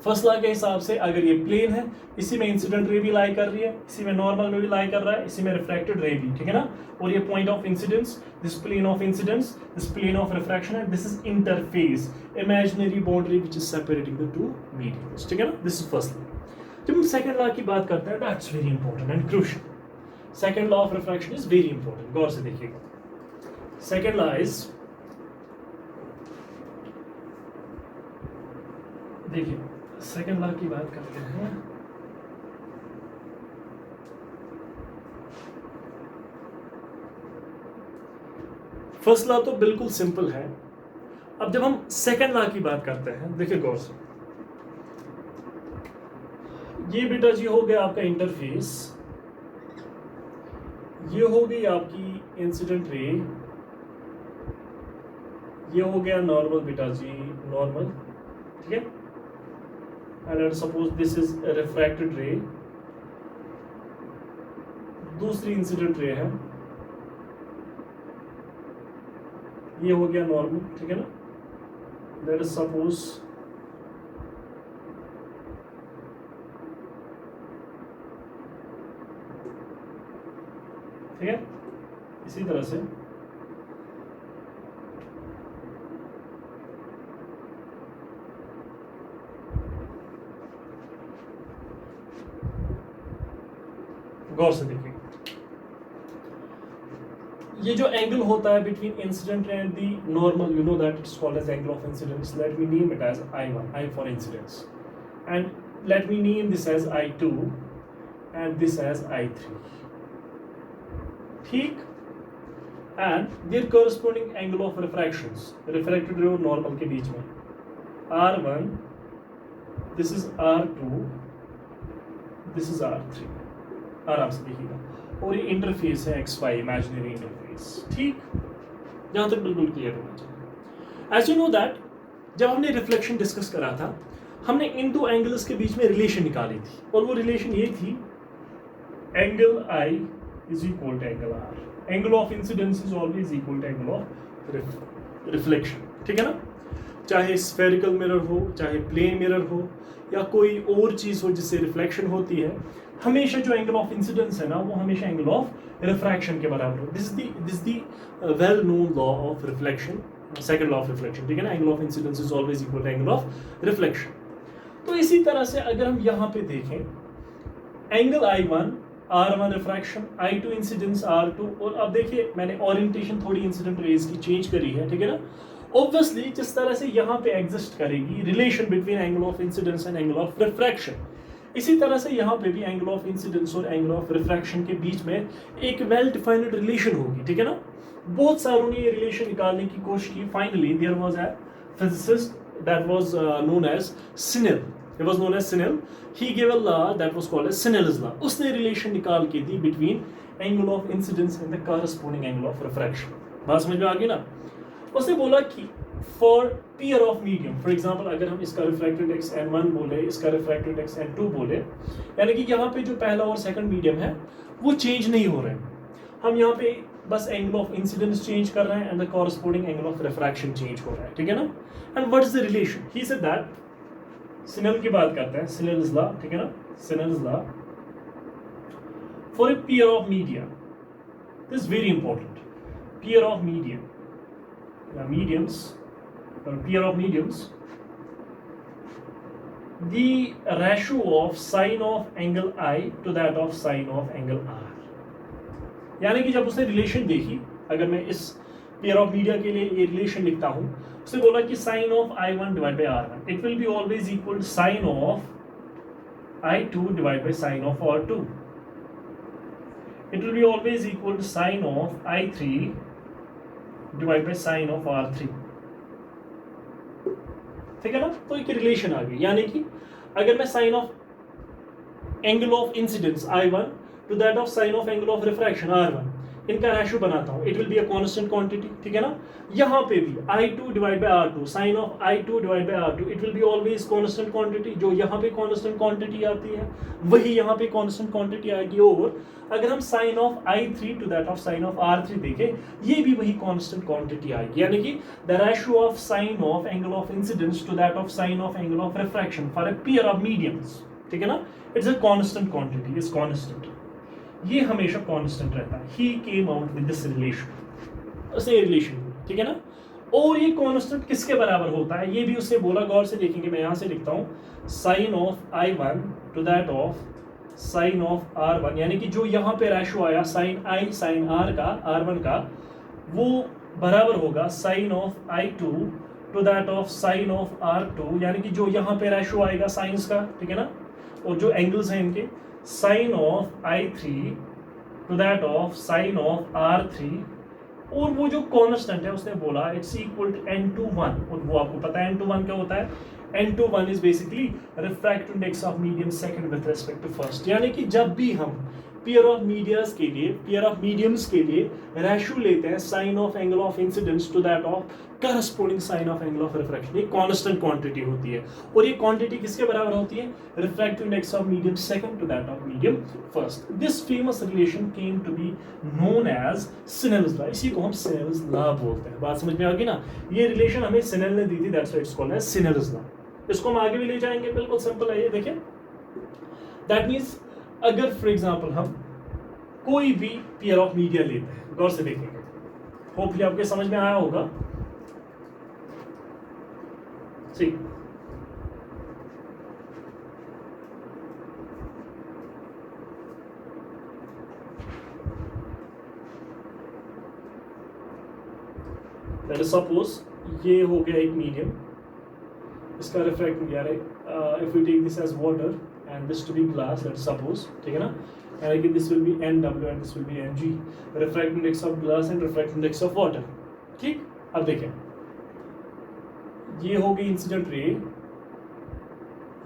फर्स्ट लॉ के हिसाब से अगर ये प्लेन है, इसी में इंसिडेंट रे भी लाई कर रही है, इसी में नॉर्मल में भी लाई कर रहा है, इसी में रिफ्रैक्टेड रे भी, ठीक है ना. और ये point of incidence, this plane of incidence, this plane of refraction, and this is interface, imaginary boundary which is separating the two mediums, ठीक है ना. This is first law. जब हम सेकंड लॉ की बात करते हैं, that's very important and crucial. Second law of refraction is very important. गौर से देखिएगा. सेकंड लॉ इज, देखिए सेकंड लॉ की बात करते हैं. फर्स्ट लॉ तो बिल्कुल सिंपल है. अब जब हम सेकंड लॉ की बात करते हैं, देखिए गौर से, ये बेटा जी हो गया आपका इंटरफेस, ये हो गई आपकी इंसिडेंट रे, ये हो गया नॉर्मल बेटा जी, नॉर्मल, ठीक है. And let us suppose this is a refracted ray, दूसरी इंसिडेंट रे है, ये हो गया नॉर्मल, ठीक है ना. Let us suppose ठीक है. इसी तरह से गौर से देखिए, ये जो एंगल होता है between incident and the normal, you know that it's called as angle of incidence. Let me name it as I1, I for incidence, and let me name this as I2 and this as I3, ठीक. And their corresponding angle of refractions, refracted ray और normal के बीच में, R1, this is R2, this is R3. आराम से देखिएगा. और ये interface है XY, इमेजिनरी इंटरफेस, ठीक. जहां तक बिल्कुल क्लियर होना चाहिए. एज यू नो दैट जब हमने रिफ्लेक्शन डिस्कस करा था, हमने इन दो एंगल्स के बीच में रिलेशन निकाली थी, और वो रिलेशन ये थी, angle I is equal to angle R. Angle of incidence is always equal to angle of reflection, ठीक है ना. चाहे स्फेरिकल मिरर हो, चाहे प्लेन मिरर हो, या कोई और चीज हो जिससे रिफ्लेक्शन होती है, हमेशा जो एंगल ऑफ इंसिडेंस है ना, वो हमेशा एंगल ऑफ रिफ्रैक्शन के बराबर हो. This is the well known law of reflection, second law of reflection, ठीक है ना. Angle of incidence is always equal to angle of reflection. तो इसी तरह से अगर हम यहाँ पे देखें, angle I1, R1 refraction, I2 incidence, R2, और अब देखिए मैंने ओरिएंटेशन थोड़ी इंसिडेंट रेज की चेंज करी है, ठीक है ना. ऑब्वियसली जिस तरह से यहाँ पे एग्जिस्ट करेगी relation between angle of incidence and angle of refraction, इसी तरह से यहाँ पे भी एंगल ऑफ इंसिडेंस और एंगल ऑफ रिफ्रैक्शन के बीच में एक वेल डिफाइंड रिलेशन होगी, ठीक है ना. बहुत सारों ने ये रिलेशन निकालने की कोशिश की. Finally there was a physicist that was known as Snell. He was known as Snell. He gave a law that was called as Snell's law. उसने रिलेशन निकाल के दी between angle of incidence and the corresponding angle of refraction. बात समझ में आ गई ना. उसने बोला कि for pair of medium, for example अगर हम इसका रिफ्रैक्टेड एक्स N1 बोले, इसका रिफ्रैक्टेड एक्स N2 बोले, यानी कि यहाँ पे जो पहला और सेकंड मीडियम है वो चेंज नहीं हो रहे हैं. हम यहाँ पे बस एंगल ऑफ इंसिडेंस चेंज कर रहे हैं and the corresponding angle of refraction change हो रहा है, ठीक है ना. And what is the relation? He said that Snell की बात करते हैं, सिनेल्स लॉ, ठीक है ना, Snell's law for a pair of media, this is very important, pair of medium या mediums, pair of mediums, the ratio of sine of angle I to that of sine of angle R, यानी कि जब उसने relation देखी, अगर मैं इस pair of media के लिए ये रिलेशन लिखता हूं, उसने बोला कि sine of I1 divide by R1 it will be always equal sine of I2 divide by sine of R2, it will be always equal sine of I3 divide by sine of R3, ठीक है ना। तो एक relation आ गई, यानी कि अगर मैं sine of angle of incidence I1 to that of sine of angle of refraction R1, इनका रेशियो बनाता हूं, it will be a constant quantity, ठीक है ना। यहां पे भी I2 divide by R2, sine of I2 divide by R2, it will be always constant quantity, जो यहां पे कांस्टेंट क्वांटिटी आती है वही यहां पे कांस्टेंट क्वांटिटी आएगी। और अगर हम sine of I3 to that of sine of R3 देखें, ये भी वही कांस्टेंट क्वांटिटी आएगी, यानी कि the ratio of sine of angle of incidence to that of sine of angle of refraction for a pair of mediums, ठीक है ना, it's a constant quantity, is constant, ये हमेशा कांस्टेंट रहता है। He came out with this relation, उसने relation, ठीक है ना। और ये कांस्टेंट किसके बराबर होता है, ये भी उसने बोला, गौर से देखेंगे, मैं यहां से लिखता हूं sine of I1 to that of sine of R1, यानी कि जो यहां पे रेशियो आया साइन I साइन R का R1 का, वो बराबर होगा sine of I2 to that of sine of R2, यानी कि जो यहां पे रेशियो आएगा साइंस का, ठीक है ना, और जो एंगल्स हैं इनके, sine of I3 to that of sine of R3, और वो जो कांस्टेंट है उसने बोला इट्स इक्वल टू n/1, और वो आपको पता है n/1 क्या होता है, n/1 is basically refractive index of medium second with respect to first, यानी कि जब भी हम पेयर ऑफ मीडियम्स के लिए, पेयर ऑफ मीडियम्स के लिए रेशियो लेते हैं sine of angle of incidence to that of corresponding sign of angle of refraction, ये कांस्टेंट क्वांटिटी होती है, और ये क्वांटिटी किसके बराबर होती है, refractive index of medium second to that of medium first. This famous relation came to be known as Snell's law, इसी को हम सिनेल्स लॉ बोलते हैं। बात समझ में आ गई ना, ये रिलेशन हमें सिनेल ने दी थी, that's why it's called as Snell's law. इसको हम आगे भी ले जाएंगे, बिल्कुल सिंपल है ये, देखिए दैट मींस अगर फॉर एग्जांपल हम कोई भी पेयर ऑफ मीडिया लेते हैं, गौर से देखेंगे, होपफुली आपके समझ में आया होगा। See, let us suppose ये हो गया एक मीडियम, इसका रिफ्रैक्टिव यार if we take this as water and this to be glass, let's suppose, ठीक है ना, यानी कि this will be NW and this will be NG, refractive index of glass and refractive index of water, ठीक। अब देखें, ये हो गई इंसिडेंट रे,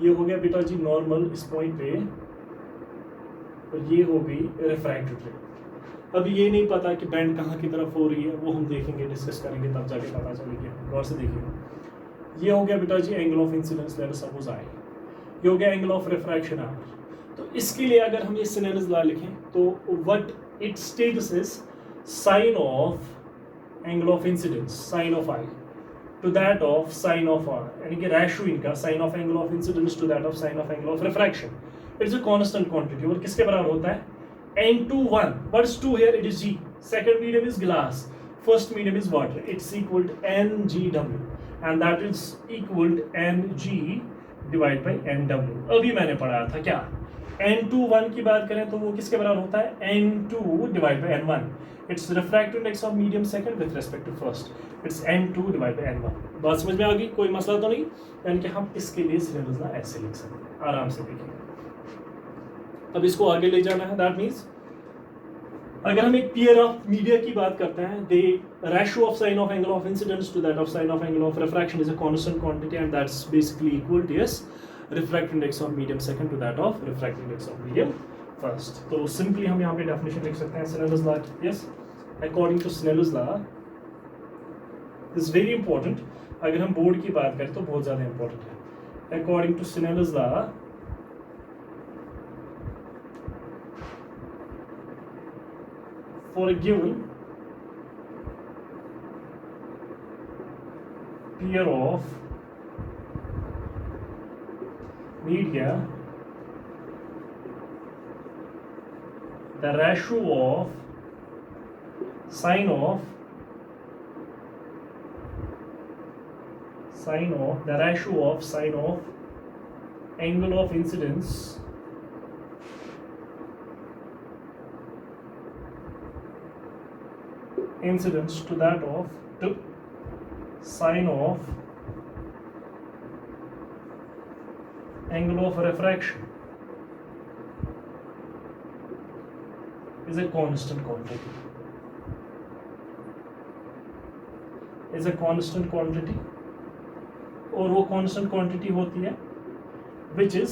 ये हो गया बेटा जी नॉर्मल इस पॉइंट पे, और ये हो गई रिफ्रैक्टिव रे। अभी ये नहीं पता कि बैंड कहाँ की तरफ हो रही है, वो हम देखेंगे, डिस्कस करेंगे, तब जाके पता चलेगा। गौर से देखिए, ये हो गया बेटा जी angle of incidence, let us suppose I, ये हो गया एंगल ऑफ रिफ्रैक्शन आर। तो इसके लिए अगर हम ये सिनेरियोस लॉ लिखें तो what it states is sine of angle of incidence, sine of I to that of sine of R, यानी कि रेशियो इनका sine of angle of incidence to that of sine of angle of refraction, it's a constant quantity, और किसके बराबर होता है, n/1, what is 2 here, it is G, second medium is glass, first medium is water, it's equal to NGW, and that is equal to NG divided by NW। अभी मैंने पढ़ाया था क्या, n/1 की बात करें तो वो किसके बराबर होता है, n2 divided by n1, it's refractive index of medium second with respect to first, it's n2 divided by n1। बात समझ में आ गई, कोई मसला तो नहीं, यानी कि हम इसके लिए सिनेरियोस लॉ ऐसे लिख सकते हैं, आराम से देखेंगे। अब इसको आगे ले जाना है, दैट मीन्स अगर हम एक पेयर ऑफ मीडिया की बात करते हैं, the ratio of sine of angle of incidence to that of sine of angle of refraction is a constant quantity and that's basically equal to yes refractive index of medium second to that of refractive index of medium first. तो simply हम यहाँ पे definition लिख सकते हैं scenarios law, yes, according to scenarios law this very important, अगर हम board की बात करें तो बहुत ज़्यादा इंपॉर्टेंट है। According to scenarios law for a given pair of media, the ratio of sine of the ratio of sine of angle of incidence to that of sine of angle of refraction is a constant quantity. और वो constant quantity होती है which is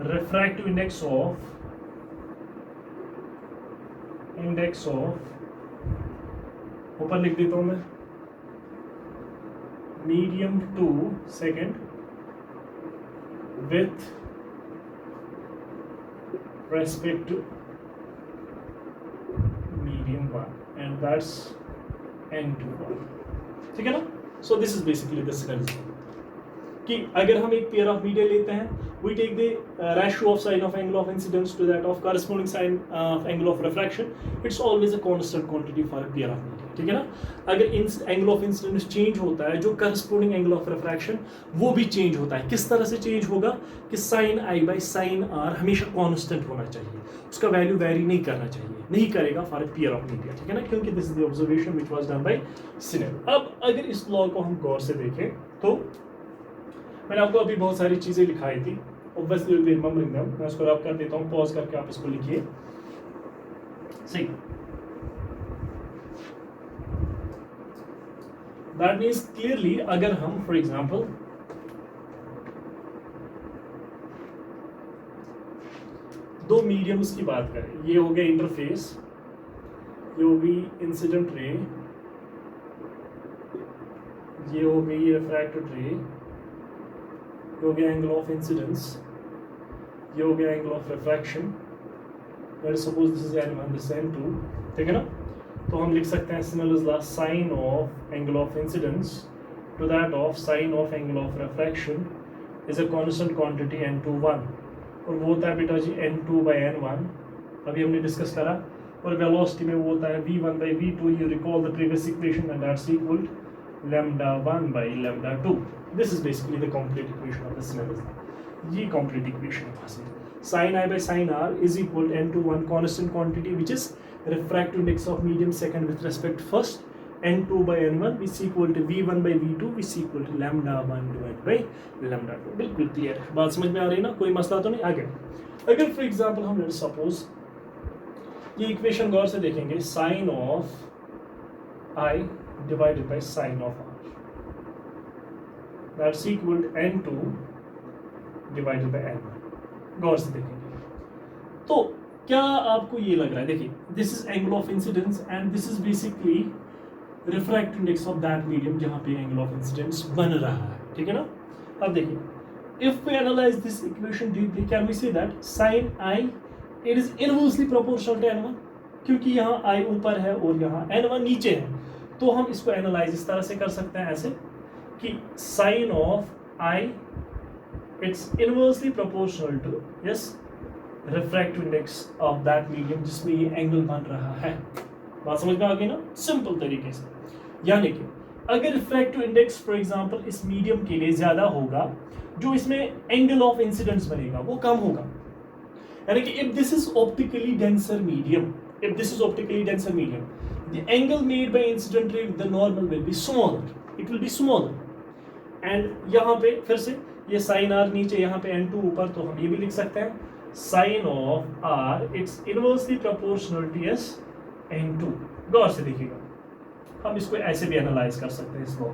refractive index of ऊपर लिख देता हूँ मैं medium 2 second with respect to medium 1 and that's n2 ठीक है ना. सो this is basically the scenario कि अगर हम एक पेयर ऑफ मीडिया लेते हैं we take the ratio of sine of angle of incidence to that of corresponding sine of angle of refraction. It's always a constant quantity for a pair of media. ठीक है ना. अगर angle of incidence change होता है जो corresponding angle of refraction वो भी change होता है. किस तरह से चेंज होगा कि sin i by sin r हमेशा constant होना चाहिए, उसका वैल्यू वेरी नहीं करना चाहिए, नहीं करेगा for a pair of media. ठीक है ना, क्योंकि this is the observation which was done by Snell. अब अगर इस लॉ को हम गौर से देखें तो मैंने आपको अभी बहुत सारी चीजें लिखाई थी. Obviously will be remembering them. मैं इसको रब कर देता हूं, पॉज करके आप इसको लिखिए. सही. दैट मींस क्लियरली अगर हम फॉर एग्जांपल दो मीडियम्स की बात करें, ये हो गया इंटरफेस, ये हो गई इंसिडेंट रे, ये हो गई रिफ्रैक्टेड रे, ये हो गया एंगल ऑफ इंसिडेंस, ये हो गया angle of refraction. Let's suppose this is n1, this n2. ठीक है ना. तो हम लिख सकते हैं Snell's law sine of angle of incidence to that of sine of angle of refraction is a constant quantity n2 1. और वो होता है बेटा जी n2 by n1, अभी हमने डिस्कस करा. और वेलोसिटी में वो होता है v1 by v2. You recall the previous equation and that's equal lambda 1 by lambda 2. This is basically the complete equation of the Snell's law. ये कंप्लीट इक्वेशन है. वहाँ से sin i by sin r is equal to n2 1 constant quantity which is refractive index of medium second with respect to first, n2 by n1 which is equal to v1 by v2 which is equal to lambda 1 divided by lambda 2. बिल्कुल clear है, बात समझ में आ रही है ना, कोई मसला तो नहीं. आगे अगर फॉर एग्जांपल हम लेट्स सपोज ये इक्वेशन गौर से देखेंगे, sin of i divided by sin of r that's equal to n2 divided by n1. गौर से देखेंगे तो क्या आपको ये लग रहा है, देखिए this is angle of incidence and this is basically refractive index of that medium जहां पे एंगल ऑफ इंसिडेंस बन रहा है. ठीक है ना. अब देखिए if we analyse this equation deeply can we say that sin i it is inversely proportional to n1, क्योंकि यहाँ i ऊपर है और यहाँ n1 नीचे है. तो हम इसको एनालाइज इस तरह से कर सकते हैं ऐसे कि sin of i it's inversely proportional to yes refractive index of that medium जिसमें ये एंगल बन रहा है. बात समझ में आ गई ना, सिंपल तरीके से. यानी कि अगर रिफ्रैक्टिव इंडेक्स फॉर एग्जांपल इस मीडियम के लिए ज्यादा होगा, जो इसमें एंगल ऑफ इंसिडेंस बनेगा वो कम होगा. यानी कि if this is optically denser medium, the angle made by incident ray with the normal will be smaller, it will be smaller. and यहाँ पे फिर से ये sin r नीचे, यहाँ पे n2 ऊपर, तो हम ये भी लिख सकते हैं sin of r it's inversely proportional to yes n2. गौर से देखिएगा, हम इसको ऐसे भी एनालाइज कर सकते हैं. इस लॉ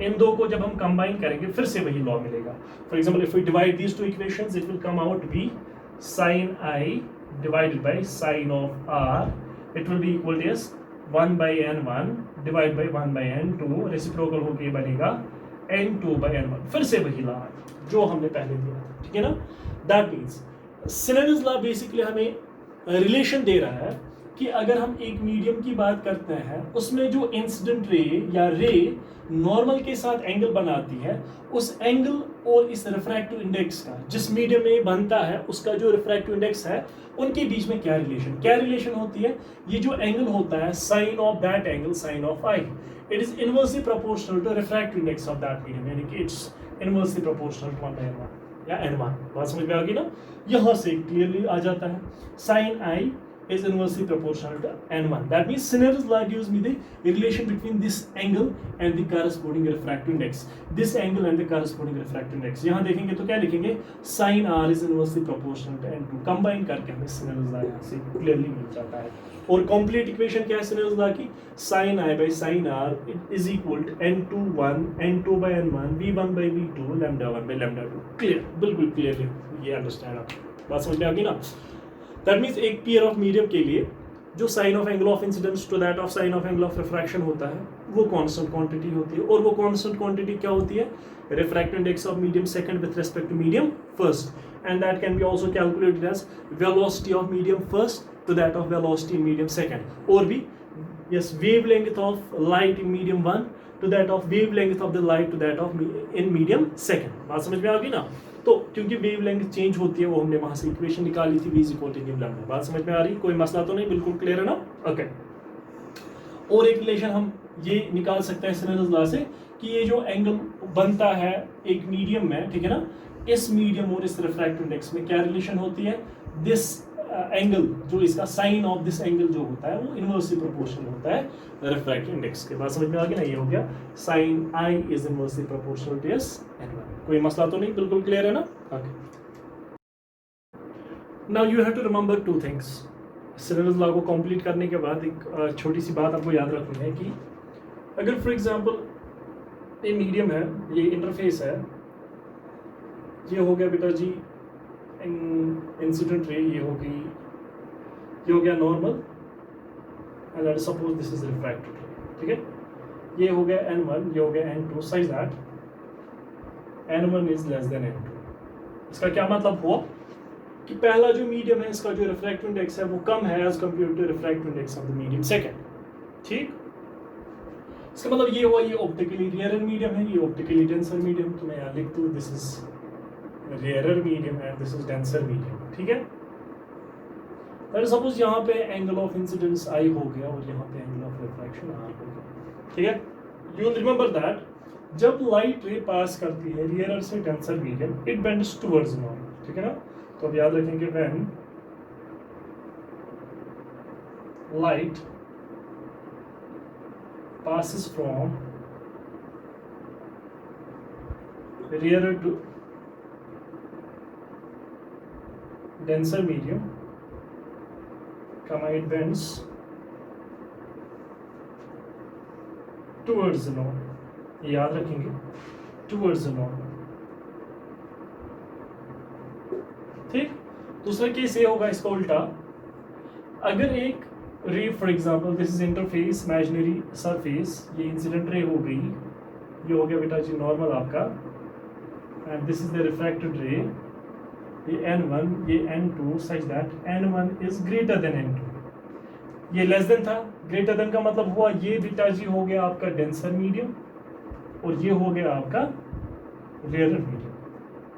इन दो को जब हम कंबाइन करेंगे फिर से वही लॉ मिलेगा. For example if we divide these two equations it will come out be sin i divided by sin of r, it will be equal to yes 1 by n1 divided by 1 by n2, reciprocal होके बनेगा n2 by n1. फिर से वही law जो हमने पहले दिया था. ठीक है ना. That means Snell's law basically हमें रिलेशन दे रहा है कि अगर हम एक मीडियम की बात करते हैं उसमें जो इंसिडेंट रे या रे नॉर्मल के साथ एंगल बनाती है, उस एंगल और इस रिफ्रैक्टिव इंडेक्स का जिस मीडियम में बनता है उसका जो रिफ्रैक्टिव इंडेक्स है, उनके बीच में क्या रिलेशन होती है? ये जो एंगल होता है sine of that angle sine of I, it is inversely proportional to refractive index of that medium, यानी कि it's inversely proportional to 1/n1 या n1। बात समझ में आ गई ना? यहां से क्लियरली आ जाता है sine I is inversely proportional to n1. That means Snell's law gives me the relation between this angle and the corresponding refractive index. This angle and the corresponding refractive index. यहाँ देखेंगे तो क्या लिखेंगे? Sin r is inversely proportional to n2. Combine करके हमें Snell's law यहाँ से clearly मिल जाता है। और complete equation क्या है Snell's law की? Sin i by sin r is equal to n2 n2 by n1, v1 by v2, lambda 1 by lambda 2. Clear, बिल्कुल clearly ये understand आप। बात समझ में आ गई ना? दैट मीन्स एक पेयर ऑफ मीडियम के लिए जो sine of angle of incidence to that of sine of angle of refraction होता है वो कांस्टेंट क्वांटिटी होती है। और वो कांस्टेंट क्वांटिटी क्या होती है? Refractive index of medium second with respect to medium first, and that can be also calculated as velocity of medium first to that of velocity in medium second, और भी yes wavelength of light in medium 1 to that of wavelength of the light to that of in medium second. बात समझ में आ गई ना? तो क्योंकि वेवलेंथ चेंज होती है वो हमने वहां से इक्वेशन निकाली थी v = nu लैम्डा। बात समझ में आ रही? कोई मसला तो नहीं? बिल्कुल क्लियर है ना? ओके। और एक रिलेशन हम ये निकाल सकते हैं स्नेल्स लॉ से कि ये जो एंगल बनता है एक मीडियम में, ठीक है ना, इस मीडियम और इस रिफ्रैक्टिव इंडेक्स में क्या रिलेशन होती है? दिस एंगल जो इसका साइन ऑफ दिस एंगल जो होता है वो इनवर्सली प्रोपोर्शनल होता है रिफ्रैक्टिव इंडेक्स के। बात समझ में आ गई ना? ये हो गया sine I is inversely proportional to as n1। कोई मसला तो नहीं? बिल्कुल क्लियर है ना? Okay. Now you have to remember two things. Snell's law को कंप्लीट करने के बाद एक छोटी सी बात आपको याद रखनी है कि अगर फॉर एग्जांपल ये मीडियम है, ये इंटरफेस है, ये हो गया बेटा जी इंसिडेंट रे, ये हो गया normal, and let's suppose this is refractive रे, ठीक है? ये हो गया n1, ये हो गया n2, such that n1 is less than n2। इसका क्या मतलब हुआ कि पहला जो मीडियम है इसका जो रिफ्रैक्टिव इंडेक्स है वो कम है as compare to refractive index of the medium second. ठीक, इसका मतलब ये हुआ ये ऑप्टिकली रेयर मीडियम है, ये ऑप्टिकली डेंसर मीडियम। तो मैं यहाँ लिख दूँ this is rare medium and this is denser medium. ठीक है, अगर सपोज यहाँ पे एंगल ऑफ इंसिडेंस आई हो गया और यहाँ पे एंगल ऑफ रिफ्रैक्शन आर हो गया। ठीक है, यू विल रिमेंबर दैट जब लाइट रे पास करती है रेयर से denser medium it bends towards normal. ठीक है ना, तो अब याद रखेंगे when light passes from rarer to denser medium, it bends towards the norm। याद रखेंगे towards the norm। ठीक, दूसरा केस ये होगा इसका उल्टा। अगर एक रे for example this is interface imaginary surface, ये इंसिडेंट रे हो गई, ये हो गया बेटा जी नॉर्मल आपका, and this is the refracted रे, ये n1 ये n2 such that n1 is greater than n2। ये लेस देन था, ग्रेटर देन का मतलब हुआ ये बेटा जी हो गया आपका डेंसर मीडियम और ये हो गया आपका रेयर मीडियम।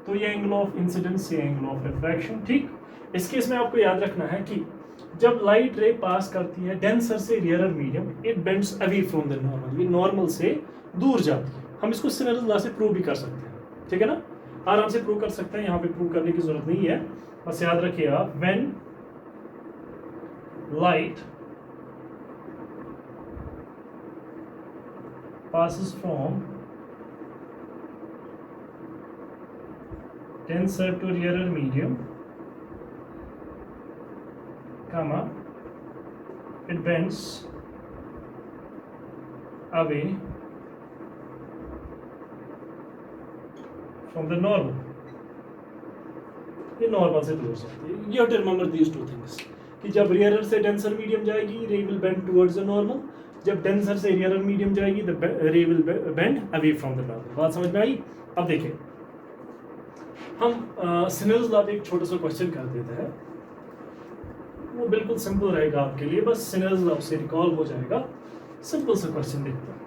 तो ये एंगल ऑफ इंसिडेंस, ये एंगल ऑफ रिफ्रैक्शन। ठीक, इस केस में आपको याद रखना है कि जब लाइट रे पास करती है डेंसर से rare medium it bends away from the normal, ये नॉर्मल से दूर जाती है। हम इसको स्नेल्स लॉ से प्रूव भी कर सकते हैं। ठीक है ना, आराम से प्रूव कर सकते हैं, यहाँ पे प्रूव करने की जरूरत नहीं है, बस याद रखिए आप when light passes from denser to rarer medium, it bends away from the normal। ये नॉर्मल से दूर जाती है। You have to remember these two things कि जब रेयर से डेंसर मीडियम जाएगी रे will bend towards the normal, जब डेंसर से रेयर मीडियम जाएगी द रे will bend away from the normal. बात समझ में आई? अब देखिए हम स्नेल्स लॉ पे एक छोटा सा क्वेश्चन कर देते हैं। वो बिल्कुल सिंपल रहेगा आपके लिए, बस सिनर्स लॉ से रिकॉल हो जाएगा। सिंपल सा क्वेश्चन देखते हैं।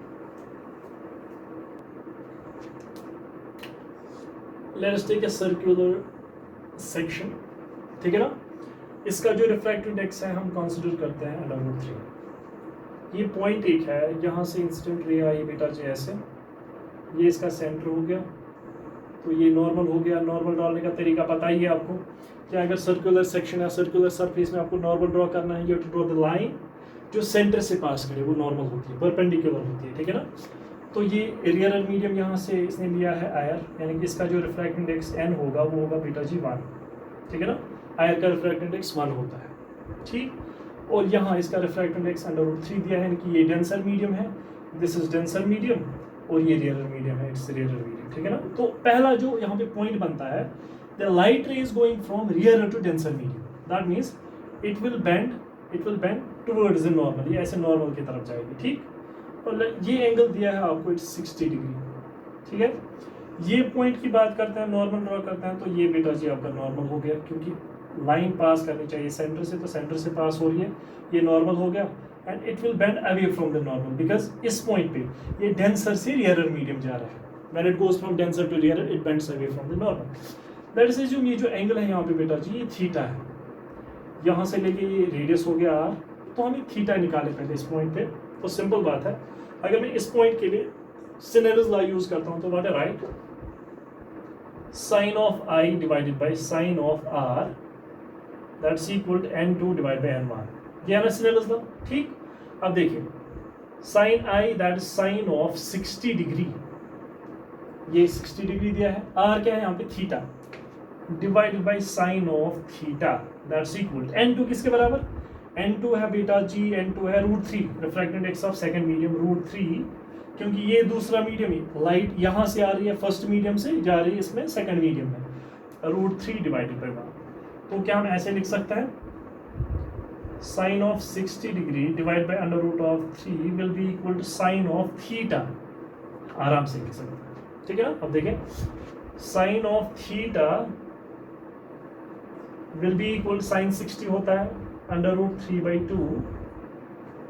Let us take a circular section, ठीक है ना। इसका जो रिफ्रैक्टिव इंडेक्स है हम कंसीडर करते हैं √3। ये पॉइंट एक है, यहाँ से इंसिडेंट रे आई बेटा जी ऐसे, ये इसका सेंटर हो गया, तो ये नॉर्मल हो गया। नॉर्मल डालने का तरीका पता ही है आपको कि अगर सर्कुलर सेक्शन या सर्कुलर सरफेस में आपको नॉर्मल ड्रॉ करना है, you have to draw the line जो सेंटर से पास करे, वो नॉर्मल होती है, परपेंडिकुलर होती है, ठीक है ना। तो ये रियल मीडियम यहाँ से इसने लिया है आयर, यानी कि इसका जो रिफ्रैक्टिव इंडेक्स n होगा वो होगा बेटा जी 1, ठीक है ना। आयर का रिफ्रैक्टिव इंडेक्स 1 होता है, ठीक। और यहाँ इसका रिफ्रैक्टिव इंडेक्स √3 दिया है, यानी कि ये डेंसर मीडियम है, दिस इज डेंसर मीडियम, और ये रियल मीडियम है, इट्स रियल मीडियम, ठीक है ना। तो पहला जो यहाँ पे पॉइंट बनता है, the light ray is going from real to denser medium, that means it will bend towards the normal, ये ऐसे नॉर्मल की तरफ जाएगी, ठीक। और ये एंगल दिया है आपको, इट्स 60 डिग्री, ठीक है। ये पॉइंट की बात करते हैं, नॉर्मल ड्रॉ करते हैं, तो ये बेटा जी आपका नॉर्मल हो गया, क्योंकि लाइन पास करनी चाहिए सेंटर से, तो सेंटर से पास हो रही है, ये नॉर्मल हो गया। And it will bend away from the normal, because इस पॉइंट पे ये डेंसर से रियरर मीडियम जा रहा है, when it goes from denser to rarer it bends away from the normal. That is ये जो एंगल है यहाँ पे बेटा जी, ये थीटा है, यहाँ से लेके ये रेडियस हो गया r, तो हमें थीटा निकाले पहले इस पॉइंट पे। तो सिंपल बात है, अगर मैं इस पॉइंट के लिए सिनेरियोस लॉ यूज करता हूँ, तो व्हाट है right, sine of i divided by sine of r, that's equal to n2 divide by n1, ये है ना सिनेरियोस लॉ, ठीक। अब देखिए sine i that is sine of 60 degree, ये 60 डिग्री दिया है, r क्या है यहाँ पे theta, divided by sine of theta, that's equal to n2 किसके बराबर, n2 है बेटा जी, n2 है √3, refractive index of second medium √3, क्योंकि ये दूसरा मीडियम है, लाइट यहाँ से आ रही है फर्स्ट मीडियम से, जा रही है इसमें सेकंड मीडियम में, √3 डिवाइडेड बाय 1। तो क्या हम ऐसे लिख सकते हैं, sine of 60 degree divide by √3 will be equal to sine of theta, आराम से लिख सकते हैं, ठीक है ना। अब देखें, sine of theta will be equal sine 60 होता है √3/2,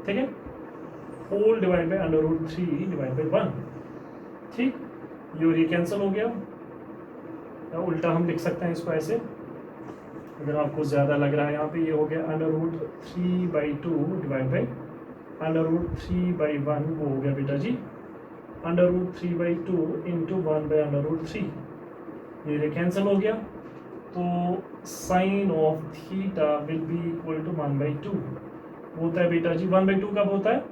ठीक है, whole divide by √3 divide by 1, ठीक। ये कैंसिल हो गया, या उल्टा हम लिख सकते हैं इसको ऐसे, अगर आपको ज़्यादा लग रहा है यहाँ पे, ये हो गया √3/2 डिवाइड बाय √3/1, वो हो गया बेटा जी √3/2 इंटू 1/√3, ये कैंसिल हो गया। तो sine of theta will be equal to 1/2 होता है बेटा जी, 1/2 कब होता है,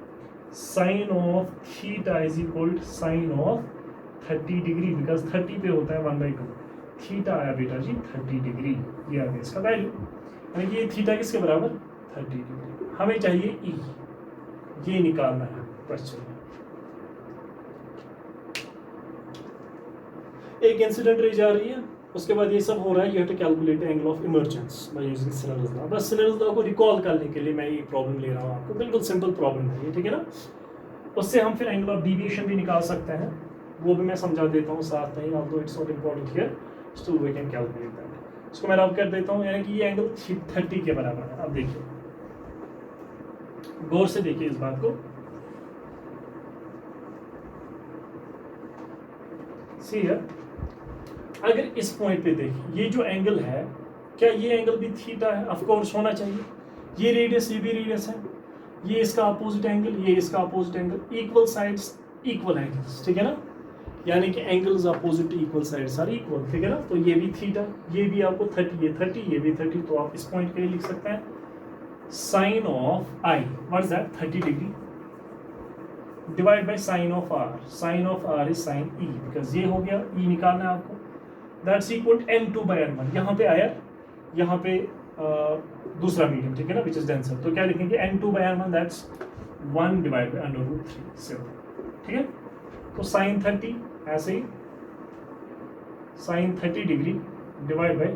sine of theta is equal to sine of 30 degree, because 30 पे होता है 1/2, थीटा आया बेटा जी 30 डिग्री, ये आ गया इसका वैल्यू, यानी कि ये थीटा किसके बराबर 30 डिग्री। हमें चाहिए ई, ये निकालना है क्वेश्चन में। एक इंसिडेंट रे जा रही है, उसके बाद ये सब हो रहा है, you have to calculate angle of emergence by using Snell's law. बस सिनेरियोस लॉ को रिकॉल करने के लिए मैं ये प्रॉब्लम ले रहा हूँ आपको, बिल्कुल सिंपल प्रॉब्लम है ये, ठीक है ना। उससे हम फिर एंगल ऑफ डेविएशन भी निकाल सकते हैं, वो भी मैं समझा देता हूँ साथ में, although it's not important here, still we can calculate that. इसको मैं रब कर देता हूँ, यानी कि ये एंगल 30 के बराबर है। अब देखिए, गौर से देखिए इस बात को, सी है, अगर इस पॉइंट पे देखिए, ये जो एंगल है, क्या ये एंगल भी थीटा है, ऑफ कोर्स होना चाहिए। ये रेडियस, ये भी रेडियस है, ये इसका अपोजिट एंगल, ये इसका opposite angle, equal sides equal angles, ठीक है ना, यानी कि angles opposite equal sides are equal, ठीक है ना। तो ये भी थीटा, ये भी आपको 30, ये 30, ये भी 30, तो आप इस पॉइंट के लिए लिख सकते हैं sine of i, what is that 30 degree, divide by sine of r, sine of r is sine e, because ये हो गया, ई निकालना है आपको, दैट्स इक्वल n2/n1, यहाँ पे आया, यहाँ पे दूसरा मीडियम, ठीक है ना, विच इज डेंसर, तो क्या लिखेंगे n2/n1, that's 1 divide by √3, simple, ठीक है। तो साइन 30 ऐसे ही, sine 30 degree divide by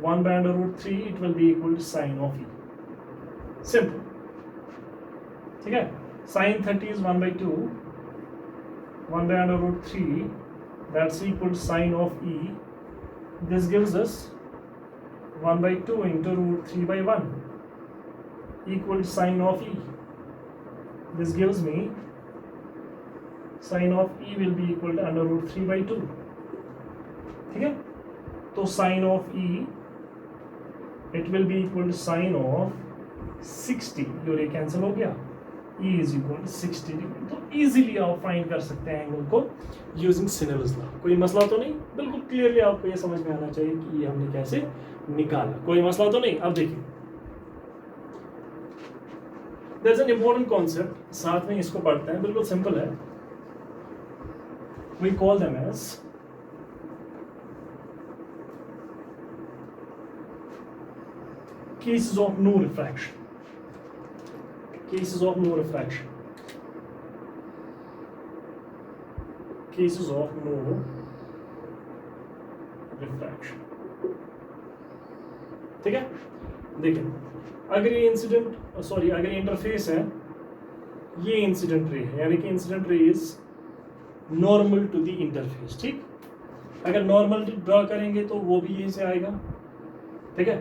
1/√3, it will be equal to sine of e, simple, ठीक है। Sine 30 is 1/2, 1/√3, that's equal to sine of e, this gives us 1/2 into √3/1, equal to sine of E. This gives me sine of E will be equal to under root 3/2. ठीक है, तो sine of E it will be equal to sine of 60, और ये cancel हो गया, E is equal to 60 degree. तो easily आप find कर सकते हैं एंगल को यूजिंग सिनेलस लॉ। कोई मसला तो नहीं, बिल्कुल क्लियरली आपको ये समझ में आना चाहिए कि ये हमने कैसे निकाला, कोई मसला तो नहीं। अब देखिए there is an important concept, साथ में इसको पढ़ते हैं, बिल्कुल सिंपल है। We call them as cases of no refraction, cases of no refraction, cases of no refraction। ठीक है, देखिए अगर ये इंसिडेंट अगर ये इंटरफेस है, ये इंसिडेंट रे है, यानी कि incident ray is normal to the interface. ठीक, अगर नॉर्मल ड्रॉ करेंगे तो वो भी यहीं से आएगा। ठीक है,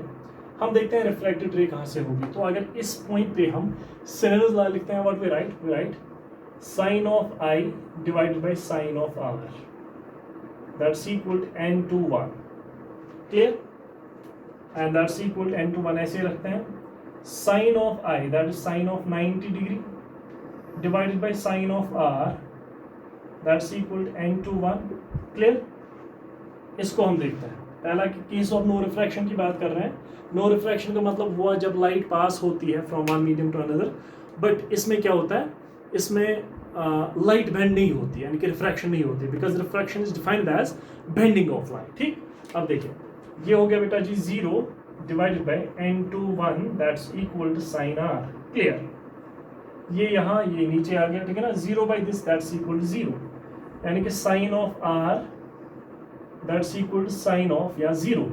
हम देखते हैं रिफ्लेक्टेड रे कहाँ से होगी। तो अगर इस पॉइंट पे हम सिनेलस लॉ लिखते हैं, what we write sine of i divided by sine of r, that's equal to n to 1। Clear, and that's equal to n to 1 ऐसे रखते हैं। Sine of i that is sine of 90 degree divided by sine of r, that's equal to n to 1। Clear, इसको हम देखते हैं। पहला case of no refraction की बात कर रहे हैं। नो रिफ्रैक्शन का मतलब हुआ जब लाइट पास होती है from one medium to another, but इसमें क्या होता है, इसमें लाइट बेंड नहीं होती है, यानी कि रिफ्रैक्शन नहीं होती, because refraction is defined as bending of light. ठीक, अब देखिए ये हो गया बेटा जी 0 divided by n to 1 that's equal to sine r. Clear, ये यहाँ ये नीचे आ गया। ठीक है ना, 0 by this that's equal to 0, यानी कि sine of r that's equal to sine of या 0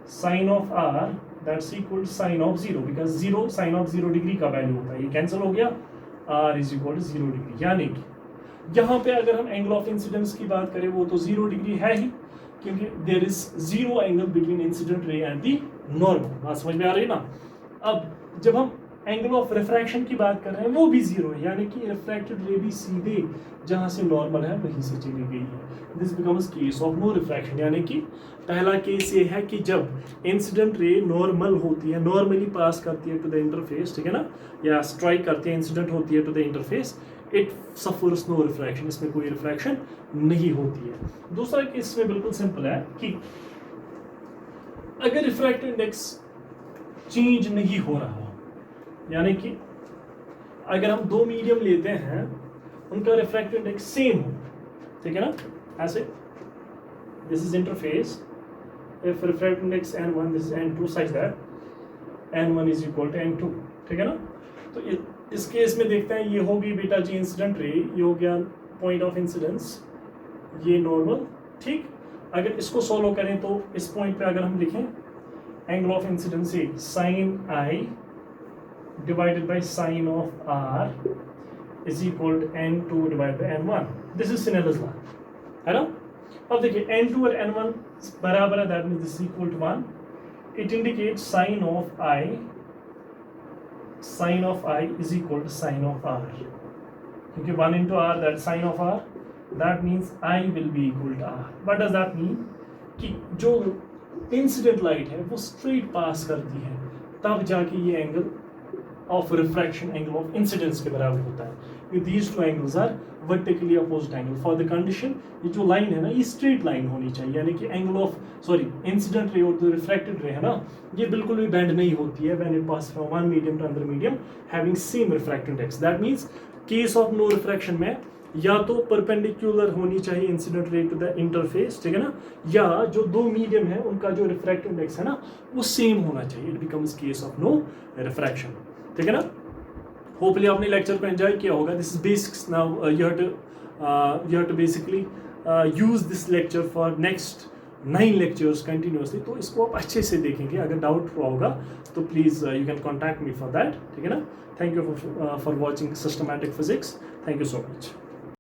sine of r that's equal to sine of 0, because 0 sine of 0 degree का वैल्यू होता है, ये कैंसिल हो गया, r is equal to 0 degree. यानी कि यहाँ पे अगर हम एंगल ऑफ इंसिडेंस की बात करें वो तो 0 डिग्री है ही, क्योंकि there is 0 angle between incident ray and the normal. बात समझ में आ रही ना। अब जब हम एंगल ऑफ रिफ्रैक्शन की बात कर रहे हैं वो भी 0 है, यानी कि रिफ्रैक्टेड रे भी सीधे जहाँ से नॉर्मल है वहीं से चली गई है। This becomes case of no refraction, यानी कि पहला केस ये है कि जब इंसिडेंट रे नॉर्मल होती है, नॉर्मली पास करती है टू द इंटरफेस, ठीक है ना, या स्ट्राइक करती है, इंसिडेंट होती है to the interface, it suffers no refraction, इसमें कोई रिफ्रैक्शन नहीं होती है। दूसरा केस में बिल्कुल सिंपल है कि अगर रिफ्रैक्टिव इंडेक्स चेंज नहीं हो रहा हो, यानी कि अगर हम दो मीडियम लेते हैं उनका रिफ्रैक्टिव इंडेक्स सेम हो, ठीक है ना, ऐसे this is interface, if refractive index n1 this is n2 such that n1 is equal to n2, ठीक है ना। तो इस केस में देखते हैं, ये होगी बेटा जी इंसिडेंट रे, ये हो गया पॉइंट ऑफ इंसिडेंस, ये नॉर्मल। ठीक, अगर इसको सॉल्व करें तो इस पॉइंट पे अगर हम लिखें एंगल ऑफ इंसिडेंस से sine i divided by sine of r is equal to n2 divided by n1. This is Snell's law, है ना। अब देखिए n2 और n1 बराबर है, that means this is equal to 1. It indicates sine of I is equal to sine of r, क्योंकि 1 into r that is sine of r, that means I will be equal to r. What does that mean? कि जो incident light है वो straight पास करती है, तब जाके ये angle of refraction angle of incidence के बराबर होता है। These two angles are vertically opposite angle. For the condition, ये जो लाइन है ना ये straight line होनी चाहिए, यानी कि angle of incident ray और जो refracted ray है ना ये बिल्कुल भी bend नहीं होती है when it passes from one medium to another medium having same refractive index. That means case of no refraction में या तो perpendicular होनी चाहिए incident ray to the interface, ठीक है ना, या जो दो मीडियम है उनका जो रिफ्रैक्टिव इंडेक्स है ना वो सेम होना चाहिए। It becomes case of no refraction, ठीक है ना। होपफुली आपने लेक्चर को एंजॉय किया होगा। This is basics. Now you have to basically use this lecture for next 9 lectures continuously. तो इसको आप अच्छे से देखेंगे, अगर डाउट हुआ होगा तो please you can contact me for that, ठीक है ना। Thank you for watching systematic physics. Thank you so much.